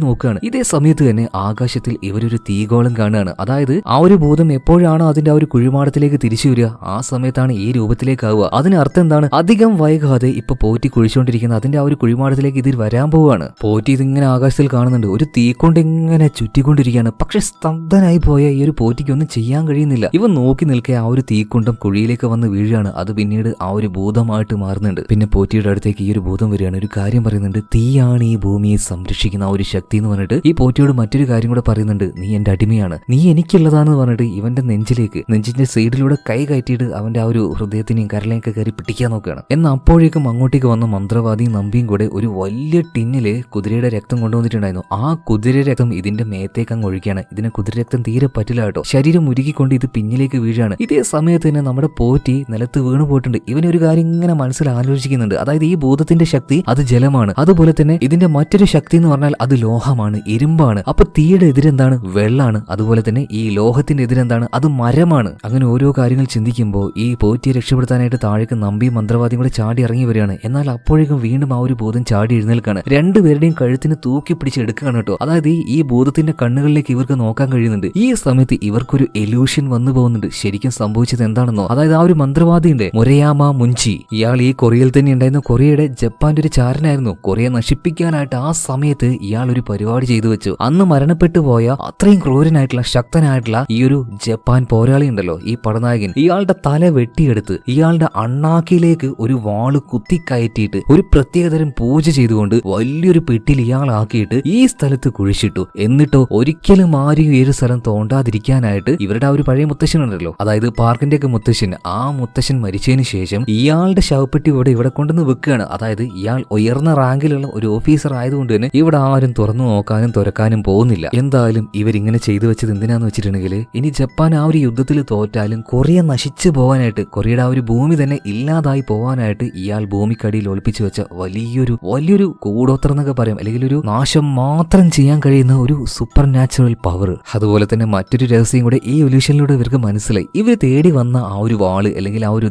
നോക്കുകയാണ്. ഇതേ സമയത്ത് തന്നെ ആകാശത്തിൽ ഇവരൊരു തീഗോളം കാണുകയാണ്. അതായത് ആ ഒരു ഭൂതം എപ്പോഴാണോ അതിന്റെ ആ ഒരു കുഴിമാടത്തിലേക്ക് തിരിച്ചു വരിക, ആ സമയത്താണ് ഈ രൂപത്തിലേക്കാവുക. അതിനർത്ഥം എന്താണ്, അധികം വൈകാതെ ഇപ്പൊ പോറ്റി കുഴിച്ചുകൊണ്ടിരിക്കുന്ന അതിന്റെ ആ ഒരു കുഴിമാടത്തിലേക്ക് ഇതിൽ വരാൻ പോവുകയാണ്. പോറ്റി ഇതിങ്ങനെ ആകാശത്തിൽ കാണുന്നുണ്ട്. ഒരു തീക്കൊണ്ട് ഇങ്ങനെ ചുറ്റിക്കൊണ്ടിരിക്കുകയാണ്. പക്ഷെ സ്തബ്ധനായി പോയ ഈ ഒരു പോറ്റിക്ക് ഒന്നും ചെയ്യാൻ കഴിയുന്നില്ല. ഇവ നോക്കി നിൽക്കെ ആ ഒരു തീക്കുണ്ടം കുഴിയിലേക്ക് വന്ന് വീഴുകയാണ്. അത് പിന്നീട് ആ ഒരു ഭൂതമായിട്ട് മാറുന്നുണ്ട്. പിന്നെ പോറ്റിയുടെ അടുത്തേക്ക് ഈ ഒരു ഭൂതം വരികയാണ്. ഒരു കാര്യം പറയുന്നുണ്ട്, തീയാണ് ഈ ഭൂമിയെ സംരക്ഷിക്കുന്ന ആ ഒരു ശക്തി എന്ന് പറഞ്ഞിട്ട് ഈ പോറ്റിയോട് മറ്റൊരു കാര്യം കൂടെ പറയുന്നുണ്ട്, നീ എന്റെ അടിമയാണ്, നീ എനിക്കുള്ളതാണെന്ന് പറഞ്ഞിട്ട് ഇവന്റെ നെഞ്ചിന്റെ സൈഡിലൂടെ കൈ കയറ്റിയിട്ട് അവന്റെ ആ ഒരു ഹൃദയത്തിനെയും കരളെയൊക്കെ കയറി പിടിക്കാൻ നോക്കുകയാണ്. എന്നാൽ അപ്പോഴേക്കും അങ്ങോട്ടേക്ക് വന്ന മന്ത്രവാദിയും നമ്പിയും കൂടെ ഒരു വലിയ ടിന്നില് കുതിരയുടെ രക്തം കൊണ്ടുവന്നിട്ടുണ്ടായിരുന്നു. ആ കുതിര രക്തം ഇതിന്റെ മേത്തേക്ക് അങ്ങ് ഒഴിക്കുകയാണ്. ഇതിനെ കുതിര രക്തം തീരെ പറ്റില്ല കേട്ടോ. ശരീരം ഉരുകിക്കൊണ്ട് ഇത് പിന്നിലേക്ക് വീഴാണ്. ഇതേ സമയത്ത് തന്നെ നമ്മുടെ പോറ്റി നിലത്ത് വീണു പോയിട്ടുണ്ട്. ഇവനൊരു കാര്യം ഇങ്ങനെ മനസ്സിൽ ആലോചിക്കുന്നുണ്ട്. അതായത് ഈ ഭൂതത്തിന്റെ ശക്തി അത് ജലമാണ്, അതുപോലെ തന്നെ ഇതിന്റെ മറ്റൊരു ശക്തി എന്ന് പറഞ്ഞാൽ അത് ലോഹമാണ്, ഇരുമ്പാണ്. അപ്പൊ തീയുടെ എതിരെന്താണ്, വെള്ളാണ്. അതുപോലെ തന്നെ ഈ ലോഹത്തിന്റെ എതിരെന്താണ്, അത് മരമാണ്. അങ്ങനെ ഓരോ കാര്യങ്ങൾ ചിന്തിക്കുമ്പോൾ ഈ പോറ്റിയെ രക്ഷപ്പെടുത്താനായിട്ട് താഴേക്ക് നമ്പിയും മന്ത്രവാദിയും കൂടെ ചാടി ഇറങ്ങി വരികയാണ്. എന്നാൽ അപ്പോഴേക്കും വീണ്ടും ആ ഒരു ഭൂതം ചാടി എഴുന്നേൽക്കാണ്. രണ്ടുപേരുടെയും കഴുത്തിന് തൂക്കി പിടിച്ച് എടുക്കുകയാണ് കേട്ടോ. അതായത് ഈ ഭൂതത്തിന്റെ കണ്ണുകളിലേക്ക് ഇവർക്ക് നോക്കാൻ കഴിയുന്നുണ്ട്. ഈ സമയത്ത് ഇവർക്കൊരു എലൂഷൻ വന്നു പോകുന്നുണ്ട്. ശരിക്കും സംഭവിച്ചത് എന്താണെന്നോ, അതായത് ആ ഒരു മന്ത്രവാദിയുണ്ട് മുരയാമ മുഞ്ചി, ഇയാൾ ഈ കൊറിയയിൽ തന്നെ ഉണ്ടായിരുന്ന കൊറിയയുടെ ജപ്പാന്റെ ഒരു ചാരനായിരുന്നു. കൊറിയ നശിപ്പിക്കാനായിട്ട് ആ സമയത്ത് ഇയാൾ ഒരു പരിപാടി ചെയ്തു വെച്ചു. അന്ന് മരണപ്പെട്ടു പോയ അത്രയും ക്രൂരനായിട്ടുള്ള ശക്തനായിട്ടുള്ള ഈ ഒരു ജപ്പാൻ പോരാളി ഉണ്ടല്ലോ, ഈ പടനായകൻ, ഇയാളുടെ തല വെട്ടിയെടുത്ത് ഇയാളുടെ അണ്ണാക്കിലേക്ക് ഒരു വാള് കുത്തിക്കയറ്റിയിട്ട് ഒരു പ്രത്യേകതരം പൂജ ചെയ്തുകൊണ്ട് വലിയൊരു പെട്ടിയിൽ ഇയാളാക്കിയിട്ട് ഈ സ്ഥലത്ത് കുഴിച്ചിട്ടു. എന്നിട്ടോ ഒരിക്കലും ആരും ഈ ഒരു സ്ഥലം തോണ്ടാതിരിക്കാനായിട്ട് ഇവരുടെ ആ ഒരു പഴയ മുത്തശ്ശനുണ്ടല്ലോ, അതായത് പാർക്കിന്റെ ഒക്കെ മുത്തശ്ശൻ, ആ മുത്തശ്ശൻ മരിച്ചതിന് ശേഷം ഇയാളുടെ ശവപ്പെട്ടി ഇവിടെ കൊണ്ടുവന്ന് വെക്കുകയാണ്. അതായത് ഇയാൾ ഉയർന്ന റാങ്കിലുള്ള ഒരു ഓഫീസർ ആയതുകൊണ്ട് തന്നെ ഇവിടെ ആരും തുറന്നു നോക്കാനും തുറക്കാനും പോകുന്നില്ല. എന്തായാലും ഇവരിങ്ങനെ ചെയ്തു വെച്ചത് എന്തിനാന്ന് വെച്ചിട്ടുണ്ടെങ്കിൽ, ഇനി ജപ്പാൻ ആ ഒരു യുദ്ധത്തിൽ തോറ്റാലും കൊറിയ നശിച്ചു പോകാനായിട്ട്, കൊറിയയുടെ ആ ഒരു ഭൂമി തന്നെ ഇല്ലാതായി പോകാനായിട്ട് ഇയാൾ ഭൂമിക്കടിയിൽ ഒളിപ്പിച്ചു വെച്ച വലിയൊരു കൂടോത്രം എന്നൊക്കെ പറയാം, അല്ലെങ്കിൽ ഒരു നാശം മാത്രം ചെയ്യാൻ കഴിയുന്ന ഒരു സൂപ്പർ നാച്ചുറൽ പവർ. അതുപോലെ തന്നെ മറ്റൊരു രഹസ്യം കൂടെ ഈ ഒല്യൂഷനിലൂടെ ഇവർക്ക് മനസ്സിലായി. ഇവർ തേടി വന്ന ആ ഒരു വാള് അല്ലെങ്കിൽ ആ ഒരു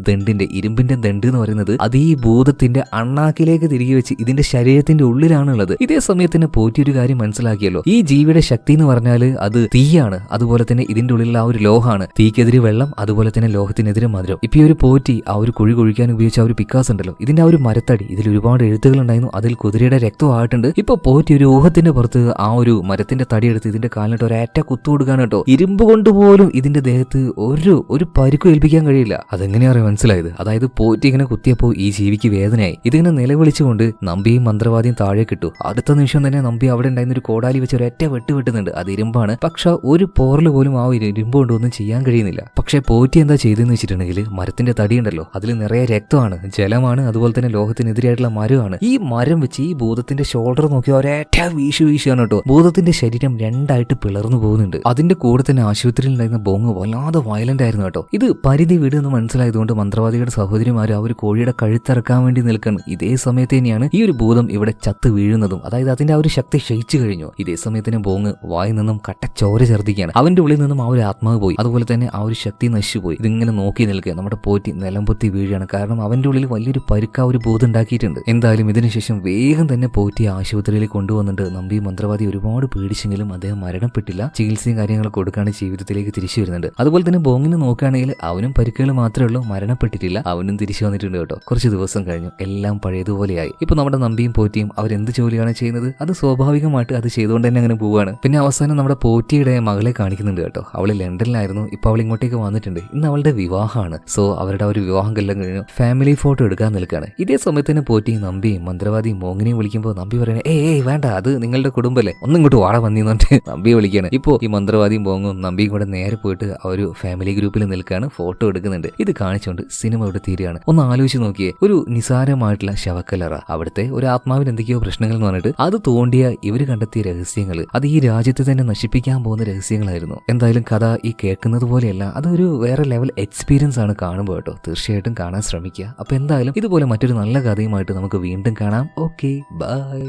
ഇരുമ്പിന്റെ ദണ്ട് എന്ന് പറയുന്നത് അത് ഈ ഭൂതത്തിന്റെ അണ്ണാക്കിലേക്ക് തിരികെ വെച്ച് ഇതിന്റെ ശരീരത്തിന്റെ ഉള്ളിലാണുള്ളത്. ഇതേ സമയത്തിന് പോറ്റി ഒരു കാര്യം മനസ്സിലാക്കിയല്ലോ, ഈ ജീവിയുടെ ശക്തി എന്ന് പറഞ്ഞാൽ അത് തീയാണ്, അതുപോലെ തന്നെ ഇതിന്റെ ഉള്ളിലുള്ള ആ ഒരു ലോഹമാണ്. തീക്കെതിരെ വെള്ളം, അതുപോലെ തന്നെ ലോഹത്തിനെതിരെ മധുരം. ഇപ്പൊ ഈ ഒരു പോറ്റി ആ ഒരു കുഴി കുഴിക്കാൻ ഉപയോഗിച്ച ആ ഒരു പിക്കാസ് ഉണ്ടല്ലോ, ഇതിന്റെ ആ ഒരു മരത്തടി, ഇതിൽ ഒരുപാട് എഴുത്തുകൾ ഉണ്ടായിരുന്നു, അതിൽ കുതിരയുടെ രക്തമായിട്ടുണ്ട്. ഇപ്പൊ പോറ്റി ഒരു ഊഹത്തിന്റെ പുറത്ത് ആ ഒരു മരത്തിന്റെ തടിയെടുത്ത് ഇതിന്റെ കാലിനിട്ട് ഒരേറ്റ കുത്തു കൊടുക്കാണ് കേട്ടോ. ഇരുമ്പ് കൊണ്ടുപോലും ഇതിന്റെ ദേഹത്ത് ഒരു പരിക്കും ഏൽപ്പിക്കാൻ കഴിയില്ല. അതെങ്ങനെയാണ് മനസ്സിലായത്? അതായത് പോറ്റി ഇങ്ങനെ കുത്തിയപ്പോൾ ഈ ജീവിക്ക് വേദനയായി. ഇതിങ്ങനെ നിലവിളിച്ചുകൊണ്ട് നമ്പിയും മന്ത്രവാദിയും താഴെ കിട്ടു. അടുത്ത നിമിഷം തന്നെ നമ്പി അവിടെ ഉണ്ടായിരുന്ന ഒരു കോടാലി വെച്ച് ഒരൊറ്റ വെട്ടുന്നുണ്ട്. അത് ഇരുമ്പാണ്, പക്ഷെ ഒരു പോറൽ പോലും ആ ഒരു ഇരുമ്പ് കൊണ്ടൊന്നും ചെയ്യാൻ കഴിയുന്നില്ല. പക്ഷെ പോറ്റി എന്താ ചെയ്തെന്ന് വെച്ചിട്ടുണ്ടെങ്കിൽ, മരത്തിന്റെ തടി ഉണ്ടല്ലോ, അതിൽ നിറയെ രക്തമാണ്, ജലമാണ്, അതുപോലെ തന്നെ ലോഹത്തിനെതിരായിട്ടുള്ള മരമാണ്. ഈ മരം വെച്ച് ഈ ഭൂതത്തിന്റെ ഷോൾഡർ നോക്കി ഒരേറ്റ വീശുകയാണ് കേട്ടോ. ഭൂതത്തിന്റെ ശരീരം രണ്ടായിട്ട് പിളർന്നു പോകുന്നുണ്ട്. അതിന്റെ കൂടെ തന്നെ ആശുപത്രിയിൽ ഉണ്ടായിരുന്ന ബോങ് വല്ലാതെ വയലന്റ് ആയിരുന്നു കേട്ടോ. ഇത് പരിധി വിട് എന്ന് മനസ്സിലായതുകൊണ്ട് മന്ത്രവാദിയുടെ സഹോദരിമാർ ആ ഒരു കോഴിയുടെ കഴുത്തിറക്കാൻ വേണ്ടി നിൽക്കണം. ഇതേ സമയത്ത് തന്നെയാണ് ഈ ഒരു ഭൂതം ഇവിടെ ചത്ത് വീഴുന്നതും. അതായത് അതിന്റെ ആ ഒരു ശക്തി ക്ഷയിച്ചു കഴിഞ്ഞു. ഇതേ സമയത്തിന് ബോങ് വായിൽ നിന്നും കട്ടച്ചോര ഛർദ്ദിക്കുകയാണ്. അവന്റെ ഉള്ളിൽ നിന്നും ആ ഒരു ആത്മാവ് പോയി, അതുപോലെ തന്നെ ആ ഒരു ശക്തി നശിച്ചുപോയി. ഇതിങ്ങനെ നോക്കി നിൽക്കുക. നമ്മുടെ പോറ്റി നിലംപൊത്തി വീഴുകയാണ്. കാരണം അവന്റെ ഉള്ളിൽ വലിയൊരു പരുക്ക ഒരു ഭൂതം ഉണ്ടാക്കിയിട്ടുണ്ട്. എന്തായാലും ഇതിനുശേഷം വേഗം തന്നെ പോറ്റി ആശുപത്രിയിൽ കൊണ്ടുവന്നിട്ട് നമ്പി മന്ത്രവാദി ഒരുപാട് പേടിച്ചെങ്കിലും അദ്ദേഹം മരണപ്പെട്ടില്ല. ചികിത്സയും കാര്യങ്ങളൊക്കെ കൊടുക്കാണ് ജീവിതത്തിലേക്ക് തിരിച്ചു വരുന്നുണ്ട്. അതുപോലെ തന്നെ ബോങ്ങിനെ നോക്കുകയാണെങ്കിൽ അവനും പരിക്കുകൾ മാത്രമേ ഉള്ളൂ, മരണപ്പെട്ടിട്ടില്ല. അവനും തിരിച്ചു വന്നിട്ടുണ്ട് കേട്ടോ. കുറച്ച് ദിവസം കഴിഞ്ഞു, എല്ലാം പഴയതുപോലെയായി. ഇപ്പൊ നമ്മുടെ നമ്പിയും പോറ്റിയും അവരെന്ത് ജോലിയാണ് ചെയ്യുന്നത് അത് സ്വാഭാവികമായിട്ട് അത് ചെയ്തുകൊണ്ട് തന്നെ അങ്ങനെ പോവാണ്. പിന്നെ അവസാനം നമ്മുടെ പോറ്റിയുടെ മകളെ കാണിക്കുന്നുണ്ട് കേട്ടോ. അവള് ലണ്ടനിലായിരുന്നു, ഇപ്പൊ അവൾ ഇങ്ങോട്ടേക്ക് വന്നിട്ടുണ്ട്. ഇന്ന് അവളുടെ വിവാഹമാണ്. സോ അവരുടെ ഒരു വിവാഹം എല്ലാം കഴിഞ്ഞു ഫാമിലി ഫോട്ടോ എടുക്കാൻ നിൽക്കുകയാണ്. ഇതേ സമയത്ത് തന്നെ പോറ്റി നമ്പിയും മന്ത്രവാദിയും മോങ്ങിനെയും വിളിക്കുമ്പോൾ നമ്പി പറയണേ ഏയ് വേണ്ട, അത് നിങ്ങളുടെ കുടുംബല്ലേ, ഒന്നും ഇങ്ങോട്ട് വാട വന്നിട്ട് നമ്പിയെ വിളിക്കുകയാണ്. ഇപ്പോ ഈ മന്ത്രവാദിയും ബോങ്ങും നമ്പിയും കൂടെ നേരെ പോയിട്ട് ആ ഒരു ഫാമിലി ഗ്രൂപ്പിൽ നിൽക്കുകയാണ്, ഫോട്ടോ എടുക്കുന്നുണ്ട്. ഇത് കാണിച്ചുകൊണ്ട് സിനിമ ഇവിടെ തീരുകയാണ്. ഒന്ന് ആലോചിച്ച് നോക്കിയേ, ഒരു നിസാരമായിട്ടുള്ള ശവക്കലറ, അവിടുത്തെ ഒരു ആത്മാവിന് എന്തൊക്കെയോ പ്രശ്നങ്ങൾ എന്ന് പറഞ്ഞിട്ട് അത് തോണ്ടിയ ഇവര് കണ്ടെത്തിയ രഹസ്യങ്ങൾ, അത് ഈ രാജ്യത്തെ തന്നെ നശിപ്പിക്കാൻ പോകുന്ന രഹസ്യങ്ങളായിരുന്നു. എന്തായാലും കഥ ഈ കേൾക്കുന്നത് പോലെയല്ല, അതൊരു വേറെ ലെവൽ എക്സ്പീരിയൻസ് ആണ് കാണുമ്പോൾ കേട്ടോ. തീർച്ചയായിട്ടും കാണാൻ ശ്രമിക്കുക. അപ്പൊ എന്തായാലും ഇതുപോലെ മറ്റൊരു നല്ല കഥയുമായിട്ട് നമുക്ക് വീണ്ടും കാണാം. Okay, by.